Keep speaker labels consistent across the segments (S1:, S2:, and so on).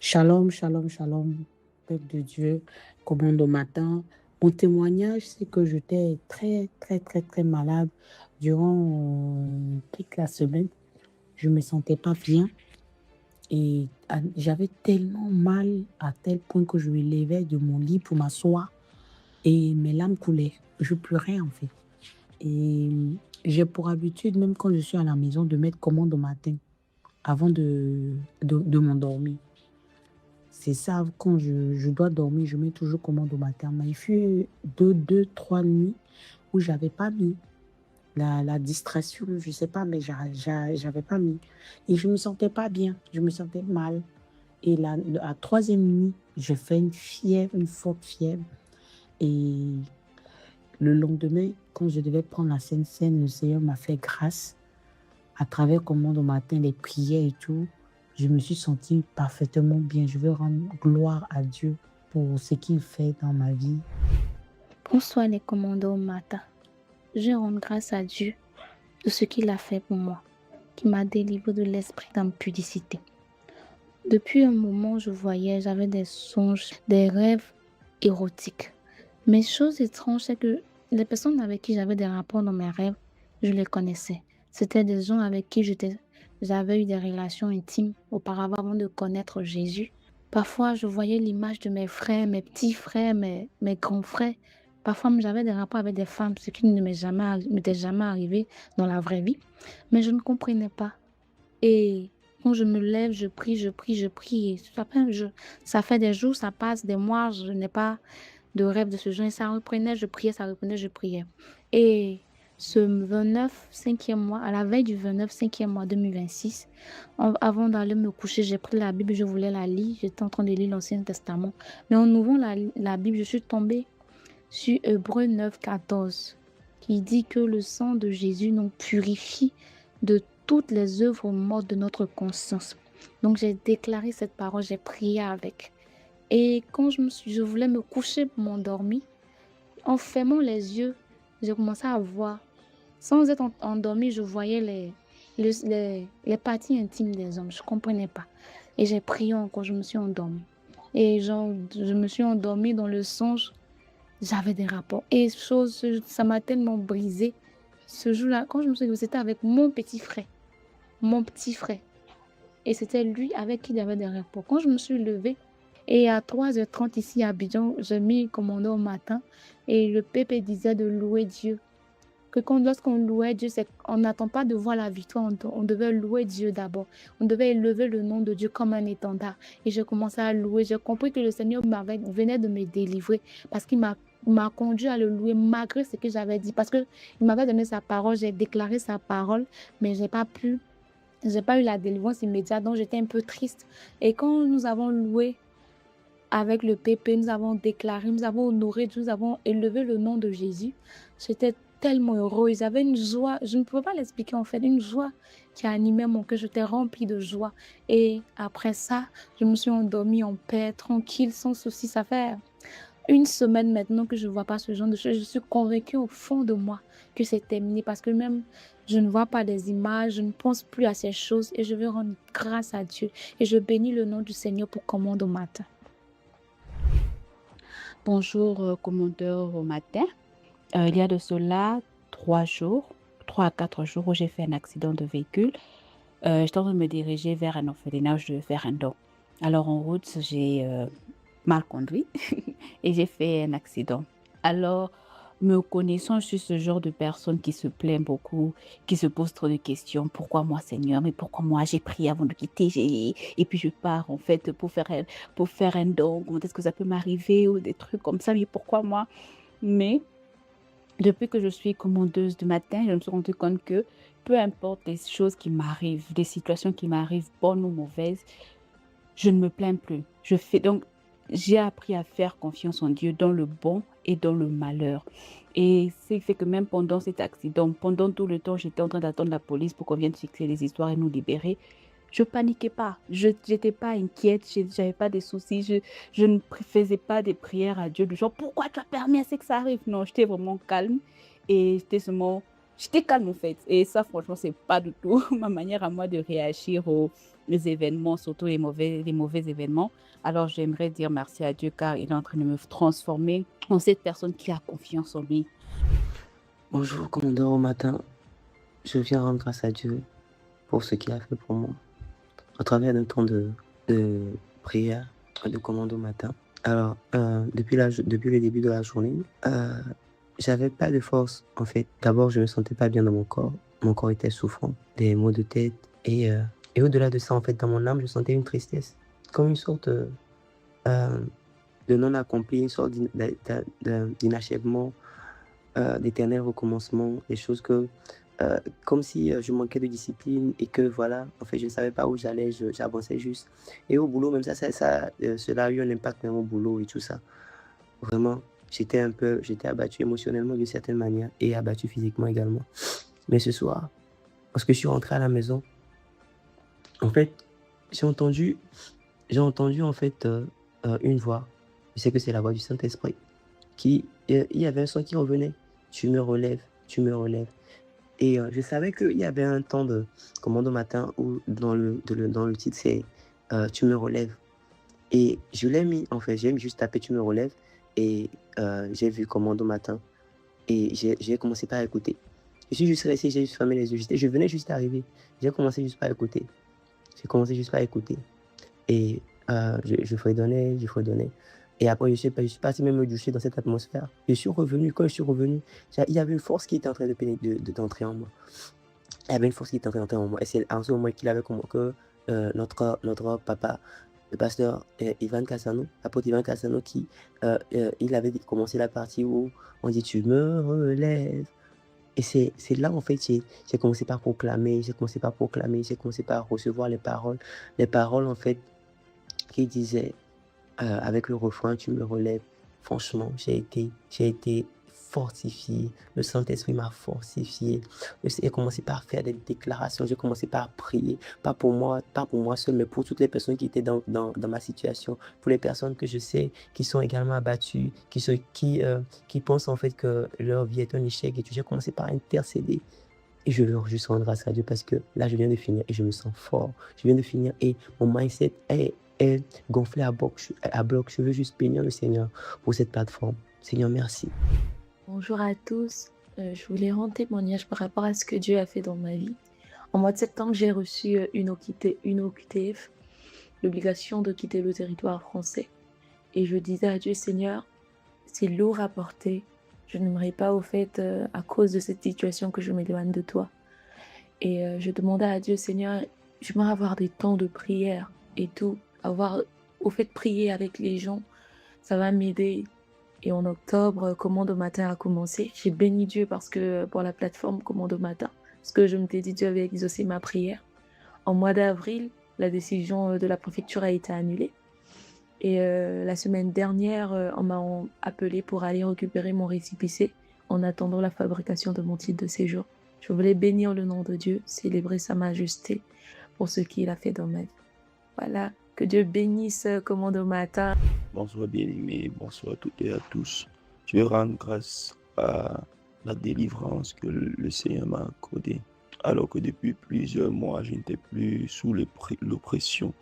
S1: Shalom, shalom, shalom, peuple de Dieu, commande au matin. Mon témoignage, c'est que j'étais très, très, très, très malade durant toute la semaine. Je me sentais pas bien et j'avais tellement mal à tel point que je me levais de mon lit pour m'asseoir et mes larmes coulaient. Je pleurais en fait. Et j'ai pour habitude, même quand je suis à la maison, de mettre commande au matin avant de m'endormir. C'est ça, quand je dois dormir, je mets toujours commande au matin. Mais il fut trois nuits où j'avais pas mis la distraction, je sais pas, mais j'avais pas mis. Et je me sentais pas bien, je me sentais mal. Et la troisième nuit, j'ai fait une fièvre, une forte fièvre. Et le lendemain, quand je devais prendre la Sainte Seine, le Seigneur m'a fait grâce à travers commande au matin, les prières et tout. Je me suis sentie parfaitement bien. Je veux rendre gloire à Dieu pour ce qu'il fait dans ma vie.
S2: Bonsoir les commandos au matin. Je rends grâce à Dieu de ce qu'il a fait pour moi, qui m'a délivré de l'esprit d'impudicité. Depuis un moment, j'avais des songes, des rêves érotiques. Mais chose étrange, c'est que les personnes avec qui j'avais des rapports dans mes rêves, je les connaissais. C'était des gens avec qui j'avais eu des relations intimes auparavant avant de connaître Jésus. Parfois, je voyais l'image de mes frères, mes petits frères, mes grands frères. Parfois, même, j'avais des rapports avec des femmes, ce qui ne m'était jamais arrivé dans la vraie vie. Mais je ne comprenais pas. Et quand je me lève, je prie, je prie, je prie. Et ça fait des jours, ça passe, des mois, je n'ai pas de rêve de ce genre. Et ça reprenait, je priais, ça reprenait, je priais. Et ce 29, 5e mois, à la veille du 29, 5e mois 2026, avant d'aller me coucher, j'ai pris la Bible, je voulais la lire. J'étais en train de lire l'Ancien Testament. Mais en ouvrant la Bible, je suis tombée sur Hébreux 9, 14, qui dit que le sang de Jésus nous purifie de toutes les œuvres mortes de notre conscience. Donc j'ai déclaré cette parole, j'ai prié avec. Et quand je voulais me coucher pour m'endormir, en fermant les yeux, j'ai commencé à voir. Sans être endormie, je voyais les parties intimes des hommes. Je ne comprenais pas. Et j'ai prié encore, je me suis endormie. Et je me suis endormie dans le songe. J'avais des rapports. Et ça m'a tellement brisée. Ce jour-là, quand je me suis réveillée, c'était avec mon petit frère. Mon petit frère. Et c'était lui avec qui j'avais des rapports. Quand je me suis levée, et à 3h30 ici à Abidjan, j'ai mis commando au matin. Et le pépé disait de louer Dieu. Que lorsqu'on louait Dieu, on n'attend pas de voir la victoire. On devait louer Dieu d'abord. On devait élever le nom de Dieu comme un étendard. Et j'ai commencé à louer. J'ai compris que le Seigneur venait de me délivrer parce qu'il m'a conduit à le louer malgré ce que j'avais dit. Parce qu'il m'avait donné sa parole, j'ai déclaré sa parole, mais j'ai pas eu la délivrance immédiate, donc j'étais un peu triste. Et quand nous avons loué avec le PP, nous avons déclaré, nous avons honoré, nous avons élevé le nom de Jésus, j'étais tellement heureuse. J'avais une joie, je ne pouvais pas l'expliquer en fait, une joie qui animait mon cœur. J'étais remplie de joie. Et après ça, je me suis endormie en paix, tranquille, sans souci. Ça fait une semaine maintenant que je ne vois pas ce genre de choses. Je suis convaincue au fond de moi que c'est terminé parce que même je ne vois pas des images, je ne pense plus à ces choses et je veux rendre grâce à Dieu. Et je bénis le nom du Seigneur pour commande au matin.
S3: Bonjour, commandeur au matin. Il y a de cela 3 à 4 jours où j'ai fait un accident de véhicule. J'étais en train de me diriger vers un orphelinat, je devais faire un don. Alors en route, j'ai mal conduit et j'ai fait un accident. Alors, me connaissant, je suis ce genre de personne qui se plaint beaucoup, qui se pose trop de questions. Pourquoi moi, Seigneur? Mais pourquoi moi? J'ai prié avant de quitter et puis je pars en fait pour faire un don. Comment est-ce que ça peut m'arriver ou des trucs comme ça? Mais pourquoi moi? Mais depuis que je suis commandeuse du matin, je me suis rendu compte que peu importe les choses qui m'arrivent, les situations qui m'arrivent, bonnes ou mauvaises, je ne me plains plus. Donc, j'ai appris à faire confiance en Dieu dans le bon et dans le malheur. Et c'est fait que même pendant cet accident, pendant tout le temps, j'étais en train d'attendre la police pour qu'on vienne fixer les histoires et nous libérer. Je paniquais pas, je n'étais pas inquiète, j'avais pas de soucis, je ne faisais pas des prières à Dieu du genre pourquoi tu as permis à ce que ça arrive. Non, j'étais vraiment calme et j'étais seulement j'étais calme en fait. Et ça, franchement, c'est pas du tout ma manière à moi de réagir aux événements, surtout les mauvais événements. Alors, j'aimerais dire merci à Dieu car il est en train de me transformer en cette personne qui a confiance en lui.
S4: Bonjour, commandant au matin. Je viens rendre grâce à Dieu pour ce qu'il a fait pour moi à travers un temps de prière, de commande au matin. Alors, depuis le début de la journée, j'avais pas de force, en fait. D'abord, je me sentais pas bien dans mon corps. Mon corps était souffrant, des maux de tête. Et au-delà de ça, en fait, dans mon âme, je sentais une tristesse, comme une sorte de non-accompli, une sorte d'inachèvement, d'éternel recommencement, des choses comme si je manquais de discipline et que voilà, en fait, je ne savais pas où j'allais, j'avançais juste. Et au boulot, même cela a eu un impact même au boulot et tout ça. Vraiment, j'étais abattu émotionnellement d'une certaine manière et abattu physiquement également. Mais ce soir, lorsque je suis rentré à la maison, en fait, j'ai entendu en fait une voix. Je sais que c'est la voix du Saint-Esprit. Il y avait un son qui revenait. Tu me relèves, tu me relèves. Et je savais qu'il y avait un temps de commande au matin où dans le titre, c'est tu me relèves. Et je l'ai mis, en fait, j'ai juste tapé tu me relèves et j'ai vu commande au matin. Et j'ai commencé par écouter. Je suis juste resté, j'ai juste fermé les yeux. Je venais juste d'arriver. J'ai commencé juste par écouter. J'ai commencé juste par écouter. Et je fredonnais, je fredonnais. Et après, je suis parti même me doucher dans cette atmosphère. Je suis revenu. Quand je suis revenu, il y avait une force qui était en train d'entrer en moi. Il y avait une force qui était en train d'entrer en moi. Et c'est en ce moment qu'il avait que notre papa, le pasteur Ivan Cassano, l'apôtre Ivan Cassano, il avait commencé la partie où on dit tu me relèves. Et c'est là, en fait, j'ai commencé par proclamer, j'ai commencé par recevoir les paroles, en fait, qui disaient, avec le refrain, tu me relèves. Franchement, j'ai été fortifié. Le Saint-Esprit m'a fortifié. J'ai commencé par faire des déclarations. J'ai commencé par prier. Pas pour moi seul, mais pour toutes les personnes qui étaient dans ma situation. Pour les personnes que je sais qui sont également abattues, qui pensent en fait que leur vie est un échec. Et j'ai commencé par intercéder. Et je veux juste rendre grâce à Dieu parce que là, je viens de finir et je me sens fort. Je viens de finir et mon mindset est gonflé à bloc. Je veux juste bénir le Seigneur pour cette plateforme. Seigneur, merci.
S5: Bonjour à tous. Je voulais rendre témoignage par rapport à ce que Dieu a fait dans ma vie. En mois de septembre, j'ai reçu une OQTF, l'obligation de quitter le territoire français. Et je disais à Dieu, Seigneur, c'est lourd à porter. Je n'aimerais pas, au fait, à cause de cette situation, que je m'éloigne de toi. Et je demandais à Dieu, Seigneur, j'aimerais avoir des temps de prière et tout. Au fait, prier avec les gens, ça va m'aider. Et en octobre, Commande au matin a commencé. J'ai béni Dieu pour la plateforme Commande au matin, parce que je m'étais dit Dieu avait exaucé ma prière. En mois d'avril, la décision de la préfecture a été annulée. Et la semaine dernière, on m'a appelé pour aller récupérer mon récépissé en attendant la fabrication de mon titre de séjour. Je voulais bénir le nom de Dieu, célébrer sa majesté pour ce qu'il a fait dans ma vie. Voilà, que Dieu bénisse Commande au matin.
S6: Bonsoir bien-aimés, bonsoir à toutes et à tous. Je vais rendre grâce à la délivrance que le Seigneur m'a accordée. Alors que depuis plusieurs mois, je n'étais plus sous l'oppression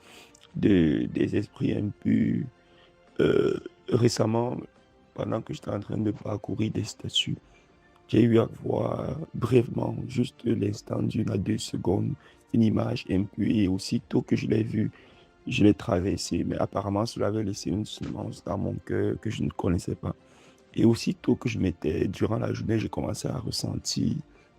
S6: des esprits impurs. Récemment, pendant que j'étais en train de parcourir des statues, j'ai eu à voir brièvement, juste l'instant d'une à 2 secondes, une image impure. Et aussitôt que je l'ai vue, je l'ai traversée. Mais apparemment, cela avait laissé une semence dans mon cœur que je ne connaissais pas. Et aussitôt que durant la journée, j'ai commencé à ressentir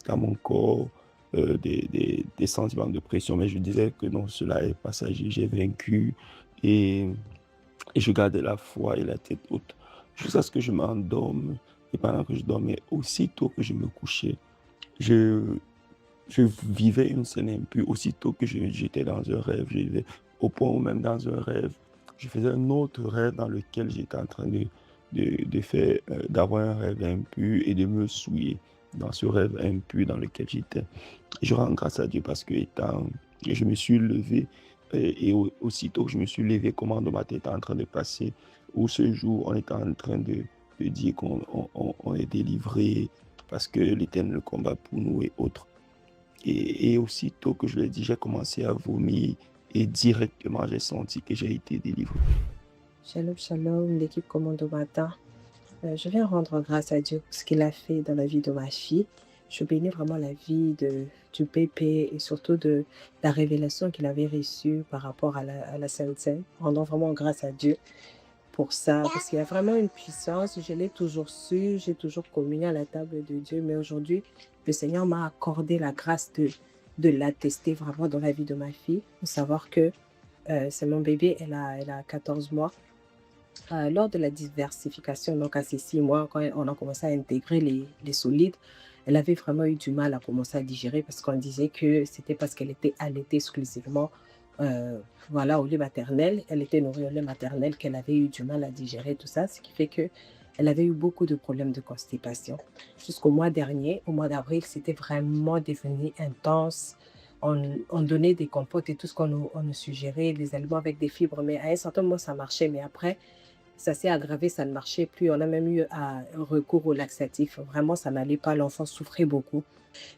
S6: dans mon corps des sentiments de pression. Mais je disais que non, cela est passager, j'ai vaincu. Et je gardais la foi et la tête haute jusqu'à ce que je m'endorme. Et pendant que je dormais, aussitôt que je me couchais, je vivais une scène impure. Aussitôt que j'étais dans un rêve, je vivais au point où même dans un rêve, je faisais un autre rêve dans lequel j'étais en train d'avoir un rêve impur et de me souiller dans ce rêve impur dans lequel j'étais. Je rends grâce à Dieu parce que je me suis levé et aussitôt que je me suis levé, Commande au matin était en train de passer, où ce jour on était en train de dire qu'on est délivré parce que l'Éternel combat pour nous et autres. Et aussitôt que je l'ai dit, j'ai commencé à vomir et directement j'ai senti que j'ai été délivré.
S7: Shalom, shalom, l'équipe Commando Matin. Je viens rendre grâce à Dieu pour ce qu'il a fait dans la vie de ma fille. Je bénis vraiment la vie du bébé et surtout de la révélation qu'il avait reçue par rapport à la Sainte Seine. Rendons vraiment grâce à Dieu pour ça, parce qu'il y a vraiment une puissance. Je l'ai toujours su, j'ai toujours communié à la table de Dieu, mais aujourd'hui, le Seigneur m'a accordé la grâce de l'attester vraiment dans la vie de ma fille. Il faut savoir que c'est mon bébé, elle a 14 mois. Lors de la diversification, donc à ces 6 mois, quand on a commencé à intégrer les solides, elle avait vraiment eu du mal à commencer à digérer parce qu'on disait que c'était parce qu'elle était allaitée exclusivement au lait maternel. Elle était nourrie au lait maternel qu'elle avait eu du mal à digérer tout ça, ce qui fait qu'elle avait eu beaucoup de problèmes de constipation. Jusqu'au mois dernier, au mois d'avril, c'était vraiment devenu intense. On donnait des compotes et tout ce qu'on nous suggérait, des aliments avec des fibres, mais à un certain moment, ça marchait, mais après, ça s'est aggravé, ça ne marchait plus. On a même eu recours au laxatif. Vraiment, ça n'allait pas. L'enfant souffrait beaucoup.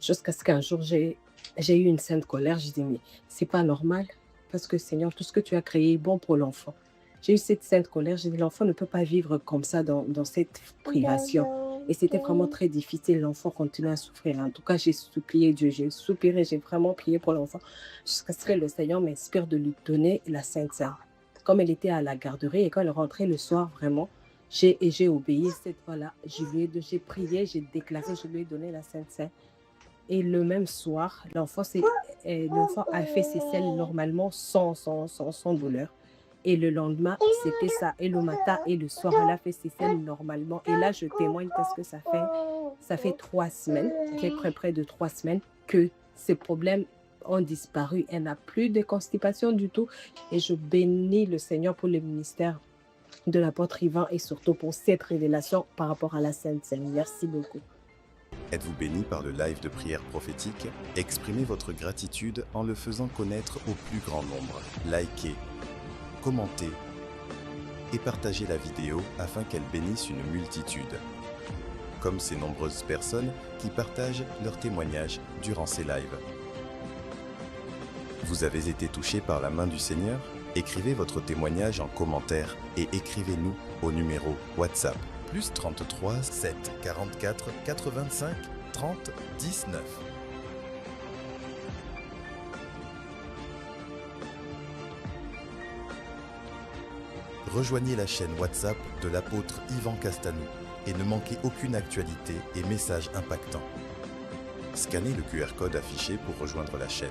S7: Jusqu'à ce qu'un jour, j'ai eu une sainte colère. J'ai dit, mais c'est pas normal. Parce que Seigneur, tout ce que tu as créé est bon pour l'enfant. J'ai eu cette sainte colère. J'ai dit, l'enfant ne peut pas vivre comme ça dans cette privation. Et c'était vraiment très difficile. L'enfant continuait à souffrir. En tout cas, j'ai supplié Dieu. J'ai soupiré. J'ai vraiment prié pour l'enfant. Jusqu'à ce que le Seigneur m'inspire de lui donner la Sainte Seine. Comme elle était à la garderie et quand elle rentrait le soir, vraiment, j'ai obéi cette fois-là. J'ai prié, j'ai déclaré, je lui ai donné la Sainte Seine. Et le même soir, l'enfant a fait ses selles normalement sans douleur. Et le lendemain, c'était ça. Et le matin et le soir, elle a fait ses selles normalement. Et là, je témoigne parce que ça fait 3 semaines, près de 3 semaines, que ces problèmes ont disparu. Elle n'a plus de constipation du tout. Et je bénis le Seigneur pour le ministère de l'apôtre Yvan et surtout pour cette révélation par rapport à la Sainte Seine. Merci beaucoup.
S8: Êtes-vous béni par le live de prière prophétique? Exprimez votre gratitude en le faisant connaître au plus grand nombre. Likez, commentez et partagez la vidéo afin qu'elle bénisse une multitude. Comme ces nombreuses personnes qui partagent leurs témoignages durant ces lives. Vous avez été touché par la main du Seigneur? Écrivez votre témoignage en commentaire et écrivez-nous au numéro WhatsApp +33 7 44 85 30 19. Rejoignez la chaîne WhatsApp de l'apôtre Yvan Castanou et ne manquez aucune actualité et message impactant. Scannez le QR code affiché pour rejoindre la chaîne.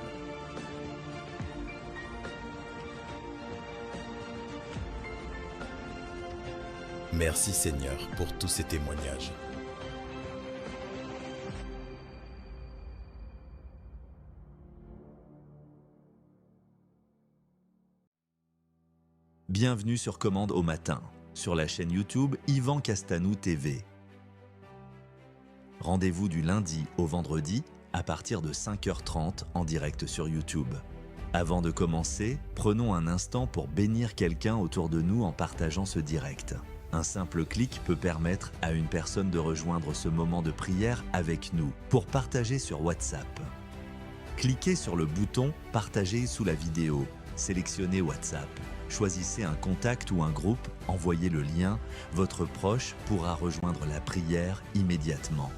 S8: Merci Seigneur pour tous ces témoignages.
S9: Bienvenue sur Commande au matin, sur la chaîne YouTube Yvan Castanou TV. Rendez-vous du lundi au vendredi à partir de 5h30 en direct sur YouTube. Avant de commencer, prenons un instant pour bénir quelqu'un autour de nous en partageant ce direct. Un simple clic peut permettre à une personne de rejoindre ce moment de prière avec nous pour partager sur WhatsApp. Cliquez sur le bouton « Partager » sous la vidéo, sélectionnez WhatsApp, choisissez un contact ou un groupe, envoyez le lien, votre proche pourra rejoindre la prière immédiatement.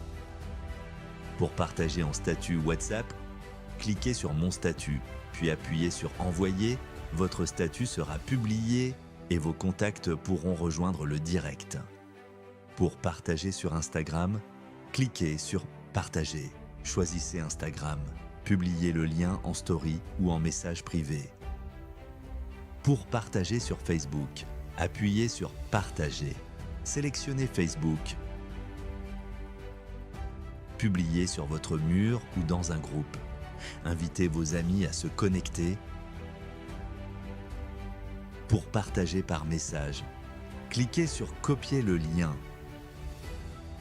S9: Pour partager en statut WhatsApp, cliquez sur « Mon statut », puis appuyez sur « Envoyer », votre statut sera publié et vos contacts pourront rejoindre le direct. Pour partager sur Instagram, cliquez sur « Partager », choisissez Instagram, publiez le lien en story ou en message privé. Pour partager sur Facebook, appuyez sur « Partager », sélectionnez Facebook, publiez sur votre mur ou dans un groupe, invitez vos amis à se connecter. Pour partager par message, cliquez sur « Copier le lien »,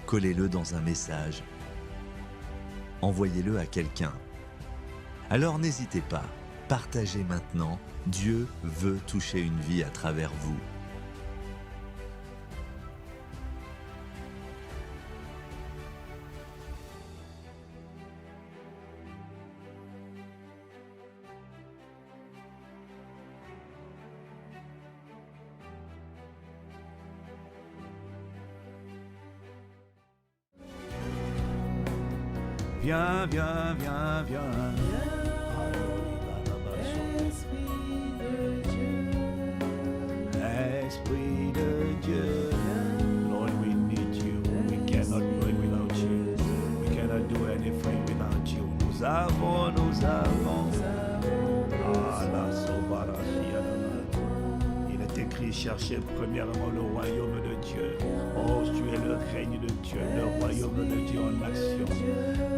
S9: collez-le dans un message, envoyez-le à quelqu'un. Alors n'hésitez pas, partagez maintenant, Dieu veut toucher une vie à travers vous.
S10: Viens, viens, viens, viens. Esprit de Dieu. Lord, we need you. We cannot do it without you. We cannot do anything without you. Nous avons. Ah, la sobarachia. Il est écrit, cherchez premièrement le royaume de Dieu. Oh, tu es le règne de Dieu, le royaume de Dieu en action.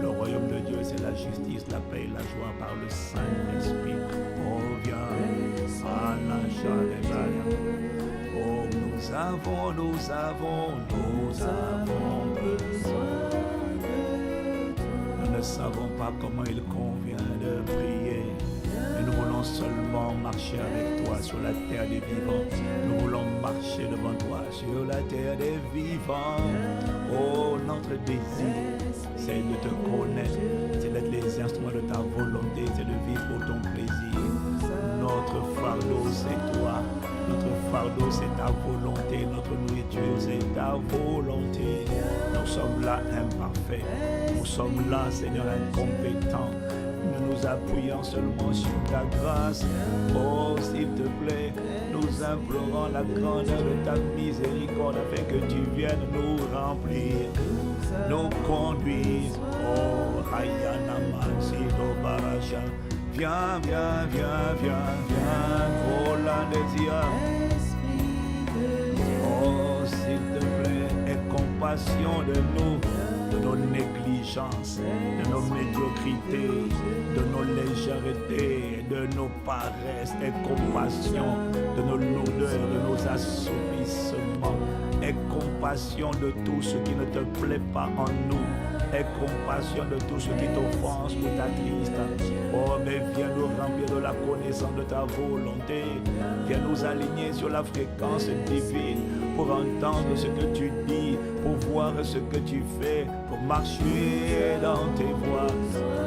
S10: Le royaume de Dieu, c'est la justice, la paix, la joie par le Saint-Esprit. Oh, viens. Ah, la joie des âmes. Oh, nous avons besoin. Nous ne savons pas comment il convient de prier. Mais nous voulons seulement marcher avec toi sur la terre des vivants. Nous voulons marcher devant toi sur la terre des vivants. Oh, notre désir, c'est de te connaître, c'est d'être les instruments de ta volonté, c'est de vivre pour ton plaisir. Notre fardeau, c'est toi. Notre fardeau, c'est ta volonté. Notre nourriture, c'est ta volonté. Nous sommes là imparfaits. Nous sommes là, Seigneur, incompétents. Nous nous appuyons seulement sur ta grâce. Oh, s'il te plaît, nous implorons la grandeur de ta miséricorde afin que tu viennes nous remplir, nous conduire. Oh, Hayana Mansido Baracha. Viens, viens, viens, viens, viens, Rolandésia. Oh, s'il te plaît, aie compassion de nous, de nos négligences, de nos médiocrités, de nos légèretés, de nos paresses. Aie compassion de nos lourdeurs, de nos assoupissements. Aie compassion de tout ce qui ne te plaît pas en nous. Aie compassion de tout ce qui t'offense ou t'attriste. Oh, mais viens nous remplir de la connaissance de ta volonté. Viens nous aligner sur la fréquence divine pour entendre ce que tu dis, pour voir ce que tu fais, pour marcher dans tes voies,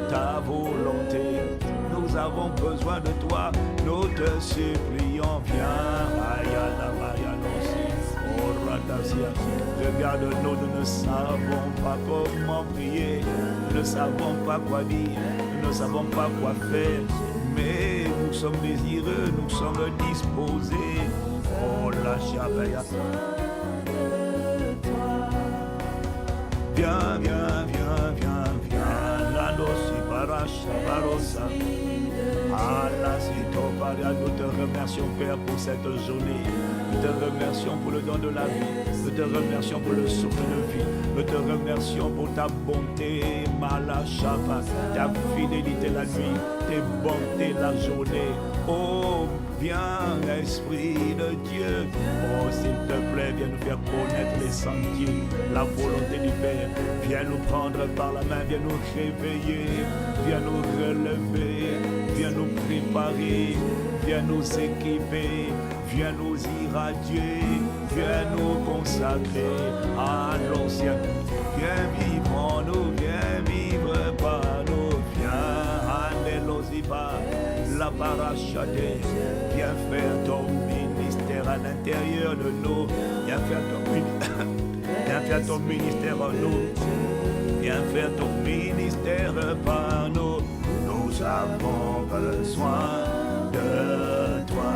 S10: ta volonté. Nous avons besoin de toi, nous te supplions. Viens, Ayana Marianosi. Regarde-nous, nous ne savons pas comment prier, nous ne savons pas quoi dire, nous ne savons pas quoi faire, mais nous sommes désireux, nous sommes disposés. Oh la chabaya. Viens, viens, viens, viens, viens, la dosi baracha barosa. Ah là, c'est ton Père, nous te remercions, Père, pour cette journée. Nous te remercions pour le don de la vie. Nous te remercions pour le souffle de vie. Nous te remercions pour ta bonté, Malachava, ta fidélité la nuit, tes bontés la journée. Oh, viens, Esprit de Dieu. Oh, s'il te plaît, viens nous faire connaître les sentiers, la volonté du Père. Viens nous prendre par la main, viens nous réveiller, viens nous relever, viens nous préparer, viens nous équiper, viens nous irradier, viens nous consacrer à l'ancien. Viens vivre en nous, viens vivre par nous, viens, Anelosiba, la parachade, viens faire ton ministère à l'intérieur de nous, viens faire ton ministère en nous, viens faire ton ministère par nous. Nous avons besoin de toi.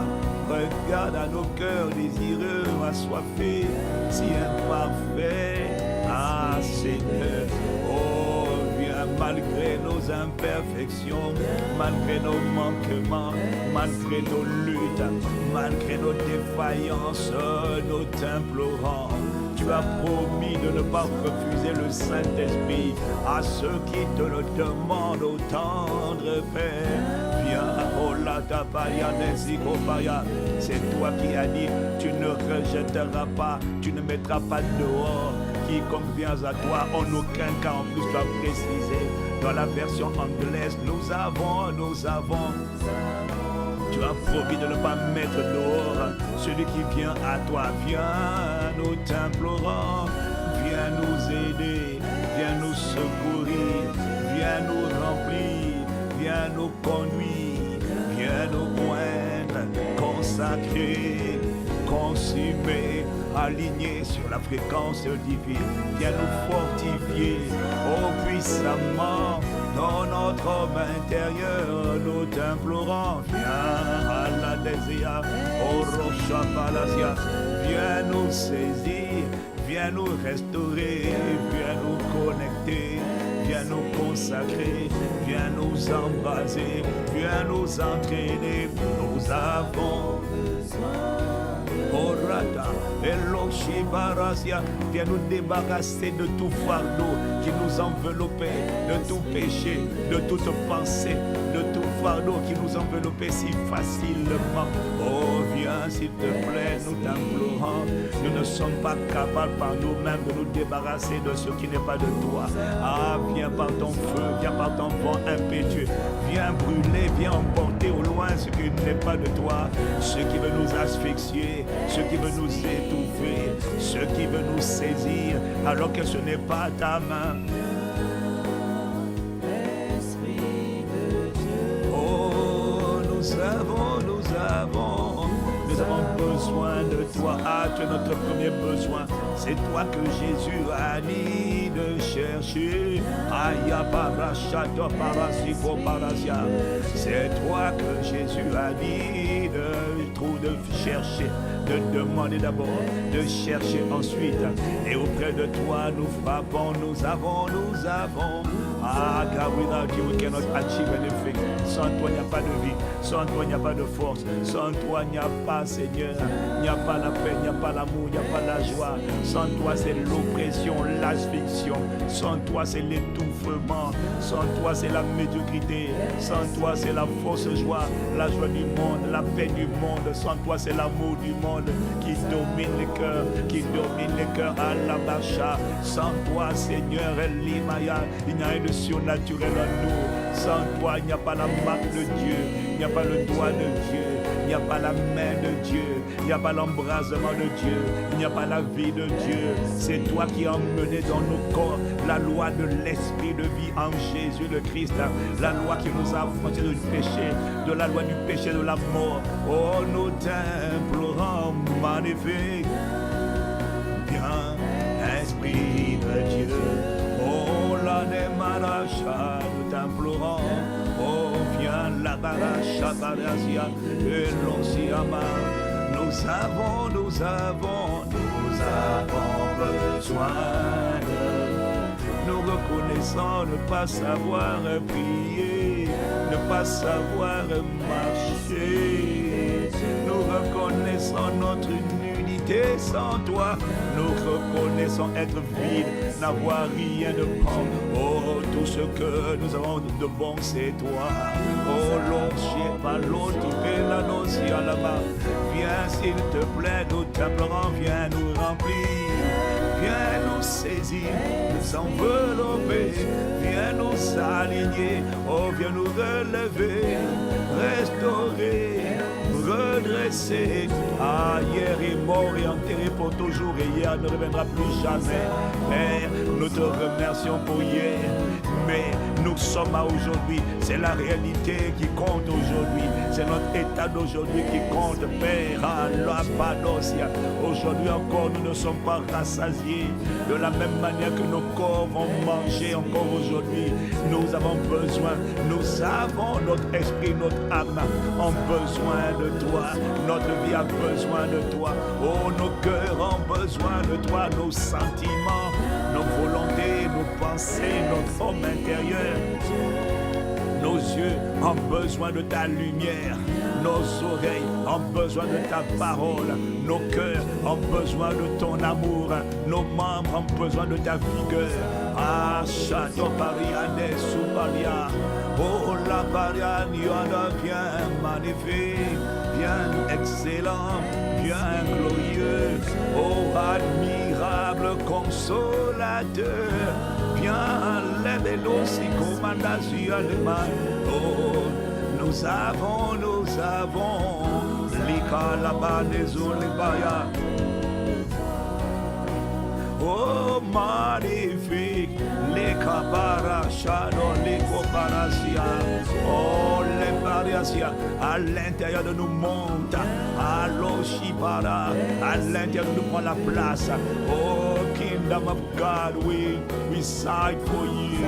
S10: Regarde à nos cœurs désireux, assoiffés, si imparfaits. Ah Seigneur, oh viens malgré nos imperfections, malgré nos manquements, malgré nos luttes, malgré nos défaillances, nous t'implorons. Tu as promis de ne pas refuser le Saint-Esprit à ceux qui te le demandent, au tendre Père. Viens, oh la tapaya nesikopaya. C'est toi qui as dit, tu ne rejetteras pas, tu ne mettras pas dehors. Quiconque vient à toi, en aucun cas en plus tu as précisé. Dans la version anglaise, nous avons. Tu as promis de ne pas mettre dehors celui qui vient à toi. Viens, nous t'implorons. Viens nous aider. Viens nous secourir. Viens nous remplir. Viens nous conduire. Viens nous oindre. Consacrer. Consumer. Aligner sur la fréquence divine. Viens nous fortifier. Oh, puissamment dans notre homme intérieur. Nous t'implorons, viens à la Désia, au Rocha Palasia, viens nous saisir, viens nous restaurer, viens nous connecter, viens nous consacrer, viens nous embraser, viens nous entraîner. Nous avons Orata, Eloshi Barasia, viens nous débarrasser de tout fardeau qui nous enveloppait, de tout péché, de toute pensée, de tout fardeau qui nous enveloppait si facilement. Oh, viens s'il te plaît, nous t'implorons. Nous ne sommes pas capables par nous-mêmes de nous débarrasser de ce qui n'est pas de toi. Ah, viens par ton feu, viens par ton vent impétueux, viens brûler, viens emporter au loin ce qui n'est pas de toi, ce qui veut nous asphyxier, ce qui veut nous étouffer, ce qui veut nous saisir alors que ce n'est pas ta main. Oh, nous avons besoin de toi. Ah, tu es notre premier besoin. C'est toi que Jésus a dit de chercher. Aya parashata parasiko parasia. C'est toi que Jésus a dit de chercher, de demander d'abord, de chercher ensuite. Et auprès de toi, nous frappons, nous avons. Ah, car without you we cannot achieve anything. Sans toi, il n'y a pas de vie. Sans toi, il n'y a pas de force. Sans toi, il n'y a pas, Seigneur. Il n'y a pas la paix, il n'y a pas l'amour, il n'y a pas la joie. Sans toi, c'est l'oppression, l'asphyxion. Sans toi, c'est l'étouffement. Sans toi, c'est la médiocrité. Sans toi, c'est la fausse joie. La joie du monde, la paix du monde. Sans toi, c'est l'amour du monde qui domine les cœurs, à la bacha. Sans toi, Seigneur, l'imaya, il n'y a rien de surnaturel en nous. Sans toi, il n'y a pas la marque de Dieu, il n'y a pas le doigt de Dieu, il n'y a pas la main de Dieu, il n'y a pas l'embrasement de Dieu, il n'y a pas la vie de Dieu. C'est toi qui as emmené dans nos corps la loi de l'esprit de vie en Jésus le Christ, la loi qui nous a affranchis du péché, de la loi du péché de la mort. Oh, nous t'implorons, magnifique, viens, Esprit de Dieu. Oh, la démaracha, nous t'implorons. Oh, viens, la baracha, barasia, et l'osiama. Nous avons besoin de. Nous reconnaissons ne pas savoir prier, ne pas savoir marcher. Nous reconnaissons notre nudité sans toi. Nous reconnaissons être vide, n'avoir rien de bon. Oh, tout ce que nous avons de bon, c'est toi. Oh, l'on pas l'autre, la notion là-bas. Viens, s'il te plaît, nous t'implorons, viens nous remplir. Viens nous saisir, nous envelopper, viens nous aligner, oh viens nous relever, restaurer, redresser. Ah, hier est mort et enterré pour toujours et hier ne reviendra plus jamais. Père, nous te remercions pour hier, mais nous sommes à aujourd'hui. C'est la réalité qui compte aujourd'hui, c'est notre état d'aujourd'hui qui compte, Père. Allah Padosia. Aujourd'hui encore, nous ne sommes pas rassasiés de la même manière que nos corps vont manger encore aujourd'hui. Nous avons besoin, notre esprit, notre âme ont besoin de toi. Notre vie a besoin de toi. Oh, nos cœurs ont besoin de toi, nos sentiments, nos volontés, nos pensées, notre homme intérieur. Nos yeux ont besoin de ta lumière, nos oreilles ont besoin de ta parole, nos cœurs ont besoin de ton amour, nos membres ont besoin de ta vigueur. Ah, Shadow Pariane Souparia, oh la Pariane, viens magnifique, viens excellent, viens glorieux, oh admirable consolateur. Viens, lève-le si commanda sur le mal. Oh, nous avons, l'Ikalaba des Olibaya. Oh, magnifique, les Kabara, Shadow, les Koparasia. Oh, les Pariasia, à l'intérieur de nous monte, allo Shibara, à l'intérieur de nous prend la place. Oh Kingdom of God, we side for you.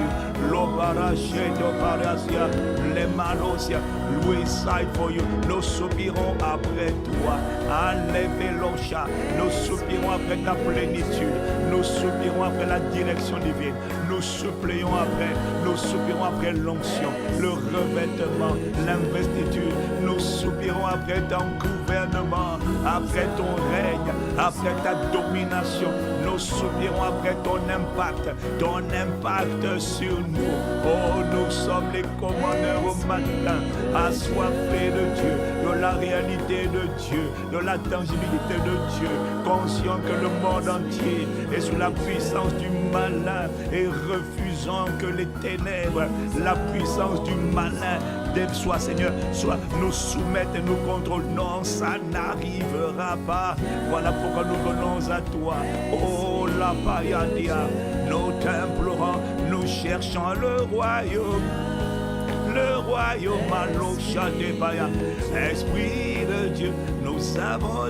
S10: Lobara Sheto Pariasia, les Malosia, we side for you. Nous soupirons après toi. Alléluia. Nous soupirons après ta plénitude. Nous soupirons après la direction divine. Nous soupirons après l'onction, le revêtement, l'investiture. Nous soupirons après ton gouvernement, après ton règne, après ta domination. Nous soupirons après ton impact sur nous. Oh, nous sommes les commandeurs au matin, assoiffés de Dieu, de la réalité de Dieu, de la tangibilité de Dieu, conscients que le monde entier est sous la puissance du malin et refusant que les ténèbres, la puissance du malin, soit Seigneur, soit nous soumettent et nous contrôlent. Non, ça n'arrivera pas. Voilà pourquoi nous venons à toi. Oh, la payadia, nous t'implorons, nous cherchons le royaume. Le royaume à l'Ocha de Baya, Esprit de Dieu, nous avons,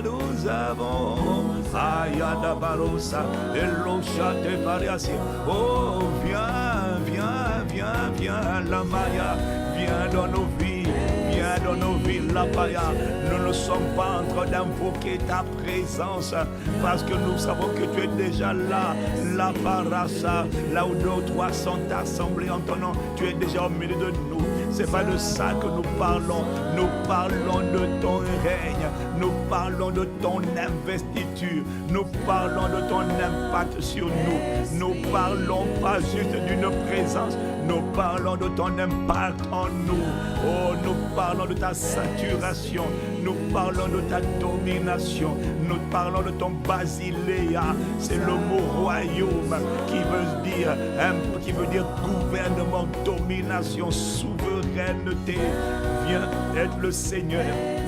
S10: Ayada Barosa, et l'Ocha de Baya. Oh, viens, la Maya, viens dans nos vies. Dans nos villes, la Paya, nous ne sommes pas en train d'invoquer ta présence parce que nous savons que tu es déjà là, la Parasa, là où 2 ou 3 sont assemblés en ton nom, tu es déjà au milieu de nous. C'est pas de ça que nous parlons de ton règne, nous parlons de ton investiture, nous parlons de ton impact sur nous. Nous parlons pas juste d'une présence, nous parlons de ton impact en nous. Oh, nous parlons de ta saturation, nous parlons de ta domination, nous parlons de ton basileia. C'est le mot royaume qui veut dire gouvernement, domination, souveraineté. Viens être le Seigneur,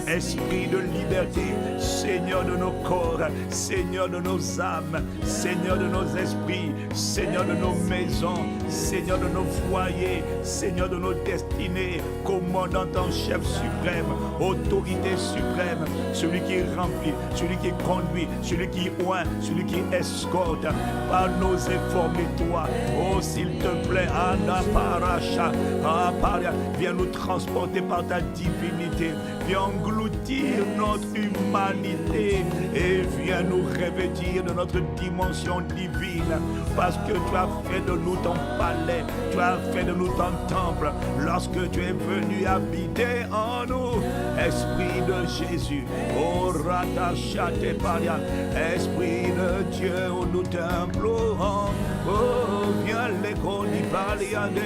S10: esprit de liberté, Seigneur de nos corps, Seigneur de nos âmes, Seigneur de nos esprits, Seigneur de nos maisons, Seigneur de nos foyers, Seigneur de nos destinées, commandant en chef suprême, autorité suprême, celui qui remplit, celui qui conduit, celui qui oint, celui qui escorte par nos efforts. Mais toi, oh s'il te plaît, Anna Paracha, viens nous transporter par ta divinité, viens engloutir notre humanité et viens nous revêtir de notre dimension divine, parce que tu as fait de nous ton palais, tu as fait de nous ton temple, lorsque tu es venu habiter en nous. Esprit de Jésus, oh Ratachate Paria, Esprit de Dieu, oh, nous t'implorons, oh viens les conipaliades.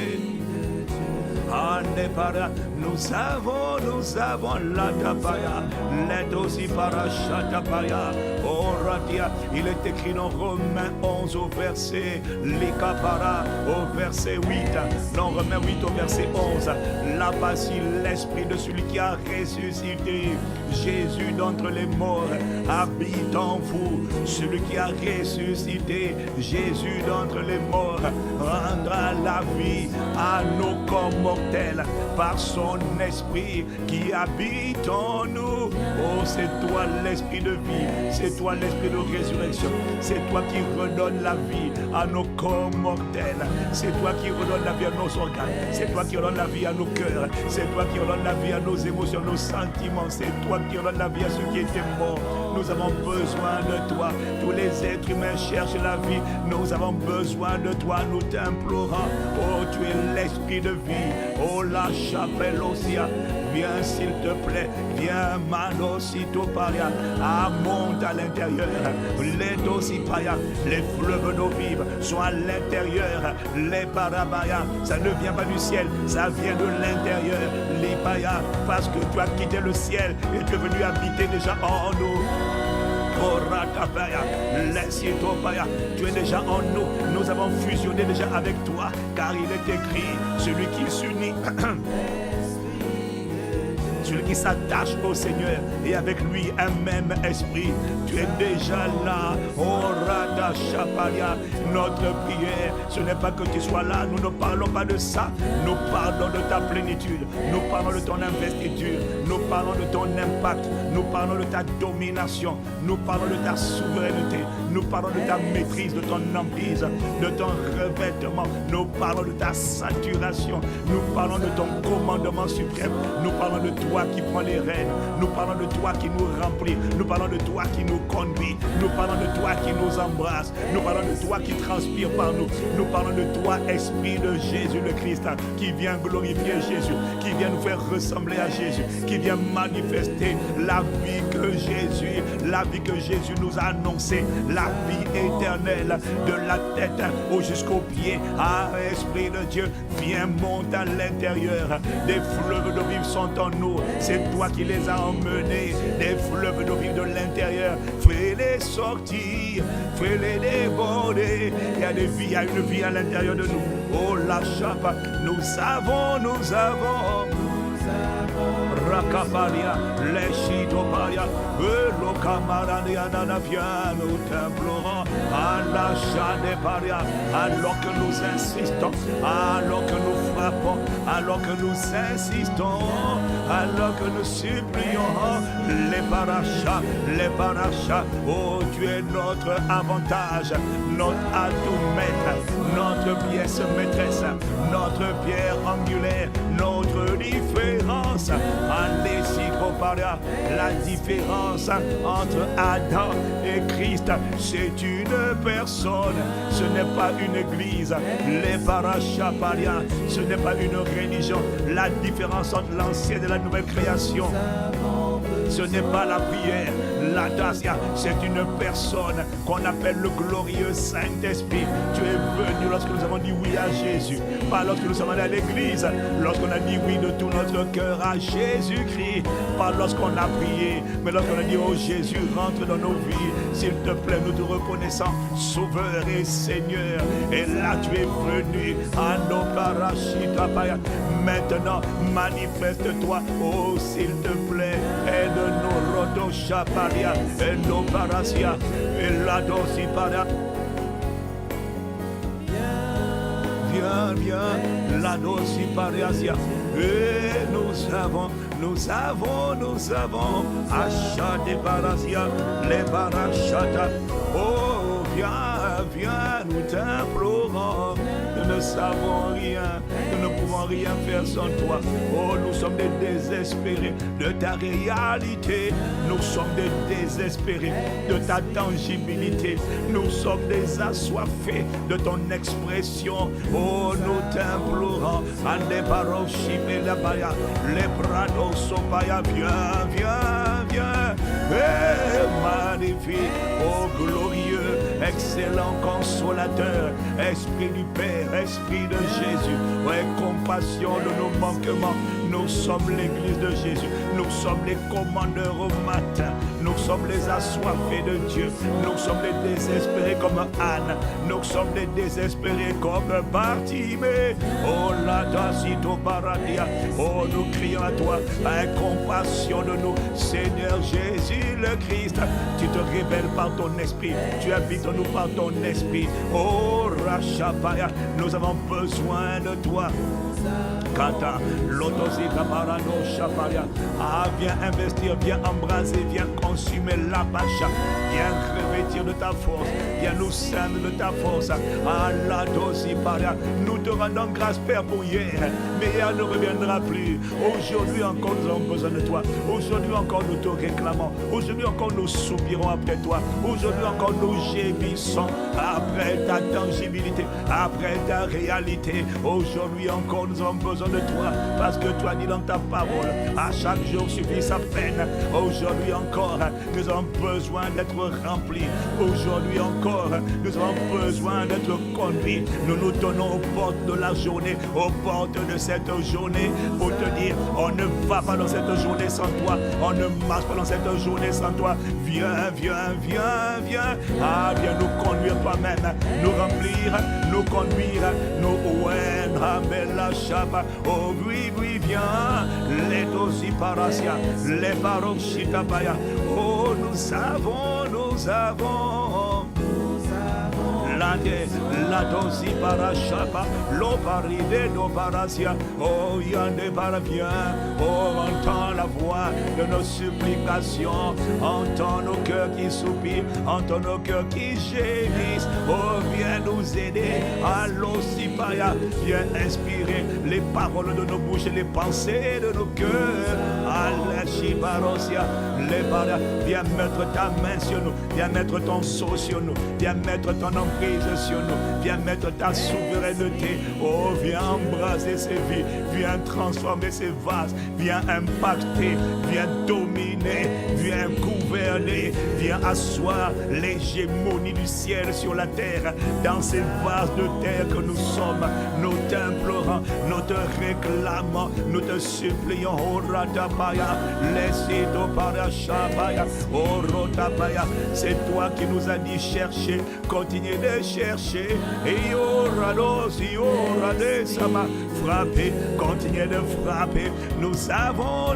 S10: Nous avons la tapaya, l'aide aussi parachatapaya. Oh Radia, il est écrit dans Romains 11 au verset Likapara, au verset 8. Dans Romains 8 au verset 11. Là-bas, si l'esprit de celui qui a ressuscité Jésus d'entre les morts habite en vous, celui qui a ressuscité Jésus d'entre les morts rendra la vie à nos corps mortels par son esprit qui habite en nous. Oh, c'est toi l'esprit de vie, c'est toi l'esprit de résurrection, c'est toi qui redonne la vie à nos corps mortels, c'est toi qui redonne la vie à nos organes, c'est toi qui redonne la vie à nos cœurs, c'est toi qui redonne la vie à nos émotions, nos sentiments, c'est toi qui redonne la vie à ceux qui étaient morts. Nous avons besoin de toi. Tous les êtres humains cherchent la vie. Nous avons besoin de toi. Nous t'implorons. Oh, tu es l'esprit de vie. Oh, la chapelle aussi. Viens s'il te plaît. Viens, Manosito Paria. Monte à l'intérieur. Les Dosipaya. Les fleuves d'eau vive sont à l'intérieur. Les Parabaya. Ça ne vient pas du ciel. Ça vient de l'intérieur. Les Paya. Parce que tu as quitté le ciel et tu es venu habiter déjà en nous. Tu es déjà en nous. Nous avons fusionné déjà avec toi, car il est écrit, celui qui s'unit, celui qui s'attache au Seigneur et avec lui un même esprit. Tu es déjà là. Oh Rada Shaparia. Notre prière, ce n'est pas que tu sois là, nous ne parlons pas de ça, nous parlons de ta plénitude, nous parlons de ton investiture, nous parlons de ton impact, nous parlons de ta domination, nous parlons de ta souveraineté, nous parlons de ta maîtrise, de ton emprise, de ton revêtement, nous parlons de ta saturation, nous parlons de ton commandement suprême, nous parlons de toi qui prends les rênes, nous parlons de toi qui nous remplit, nous parlons de toi qui nous conduit, nous parlons de toi qui nous embrasse, nous parlons de toi qui transpire par nous, nous parlons de toi, Esprit de Jésus le Christ, qui vient glorifier Jésus, qui vient nous faire ressembler à Jésus, qui vient manifester la vie que Jésus nous a annoncée, la vie éternelle, de la tête jusqu'aux pieds. Ah, Esprit de Dieu, viens monter à l'intérieur. Des fleuves d'eau vive sont en nous, c'est toi qui les as emmenés, des fleuves d'eau vive de l'intérieur. Fais-les sortir, fais-les déborder. Il y a une vie à l'intérieur de nous. Oh, la chape, nous avons Rakaparia, Leshitoparia, Lokamaria, Nanavia, nous t'implorons, à l'achat des paria, alors que nous insistons, alors que nous frappons, alors que nous insistons, alors que nous supplions, les parachas, oh, tu es notre avantage, notre atout maître, notre pièce maîtresse, notre pierre angulaire, notre différence. La différence entre Adam et Christ, c'est une personne, ce n'est pas une église. Les parachapalia, ce n'est pas une religion. La différence entre l'ancienne et la nouvelle création, ce n'est pas la prière, la dacia, c'est une personne qu'on appelle le glorieux Saint-Esprit. Tu es venu lorsque nous avons dit oui à Jésus, pas lorsque nous sommes allés à l'église, lorsqu'on a dit oui de tout notre cœur à Jésus-Christ, pas lorsqu'on a prié, mais lorsqu'on a dit oh Jésus, rentre dans nos vies, s'il te plaît, nous te reconnaissons Sauveur et Seigneur. Et là tu es venu à nos parachitapaya. Maintenant manifeste-toi, oh s'il te plaît, aide-nous rodo chaparia, et nos parasia, et la dosiparia. Viens, la dosipariasia. Et nous avons, achat des parasia, les parachata. Oh, viens, nous t'implorons. Nous ne savons rien, nous ne pouvons rien faire sans toi. Oh, nous sommes des désespérés de ta réalité. Nous sommes des désespérés de ta tangibilité. Nous sommes des assoiffés de ton expression. Oh, nous t'implorons. Ande paroshime la baya, les prados sopaya. Viens. Et magnifique, oh glorieux, excellent consolateur, Esprit du Père, Esprit de Jésus, ouais, compassion de nos manquements. Nous sommes l'église de Jésus, nous sommes les commandeurs au matin, nous sommes les assoiffés de Dieu, nous sommes les désespérés comme Anne, nous sommes les désespérés comme Bartimée. Oh la tacito paradia, oh nous crions à toi, aie compassion de nous, Seigneur Jésus le Christ. Tu te révèles par ton esprit, tu habites en nous par ton esprit. Oh Rachapaya, nous avons besoin de toi. Kata, l'otosika parano chaparia. Ah, viens investir, viens embraser, viens consumer la pacha. Viens revêtir de ta force, viens nous ceindre de ta force. Ah, la dosiparia. Nous te rendons grâce, Père, pour hier. Mais hier ne reviendra plus. Aujourd'hui encore, nous avons besoin de toi. Aujourd'hui encore, nous te réclamons. Aujourd'hui encore, nous soupirons après toi. Aujourd'hui encore, nous gémissons après ta tangibilité, après ta réalité. Aujourd'hui encore, nous avons besoin de toi, parce que toi dis dans ta parole, à chaque jour suffit sa peine. Aujourd'hui encore, nous avons besoin d'être remplis. Aujourd'hui encore, nous avons besoin d'être conduits. Nous nous tenons aux portes de la journée, aux portes de cette journée, pour te dire, on ne va pas dans cette journée sans toi, on ne marche pas dans cette journée sans toi. Viens. Ah, viens nous conduire toi-même, nous remplir, nous conduire, nous oindre, bella chapa. Oh oui, viens, les dosi parasia, les parochitapaya. Oh, nous avons, la Yande, la dosi parachapa, lo paride do parasia, oh Yande parvient, oh entends la voix de nos supplications, entends nos cœurs qui soupirent, entends nos cœurs qui gémissent, oh viens nous aider, allons Sipaya, viens inspirer les paroles de nos bouches et les pensées de nos cœurs, Allah Shibarosia, les barres, viens mettre ta main sur nous, viens mettre ton sceau sur nous, viens mettre ton emprise sur nous, viens mettre ta souveraineté, oh viens embraser ces vies, viens transformer ces vases, viens impacter, viens dominer, viens gouverner, viens asseoir l'hégémonie du ciel sur la terre, dans ces vases de terre que nous sommes, nous t'implorons, nous te réclamons, nous te supplions, oh Ratapaya, laissez-toi parachabaya, oh Rotapaya, c'est toi qui nous as dit chercher, continuez de chercher, et oh Rados, oh Radesama, frappez, continuez de frapper, nous savons,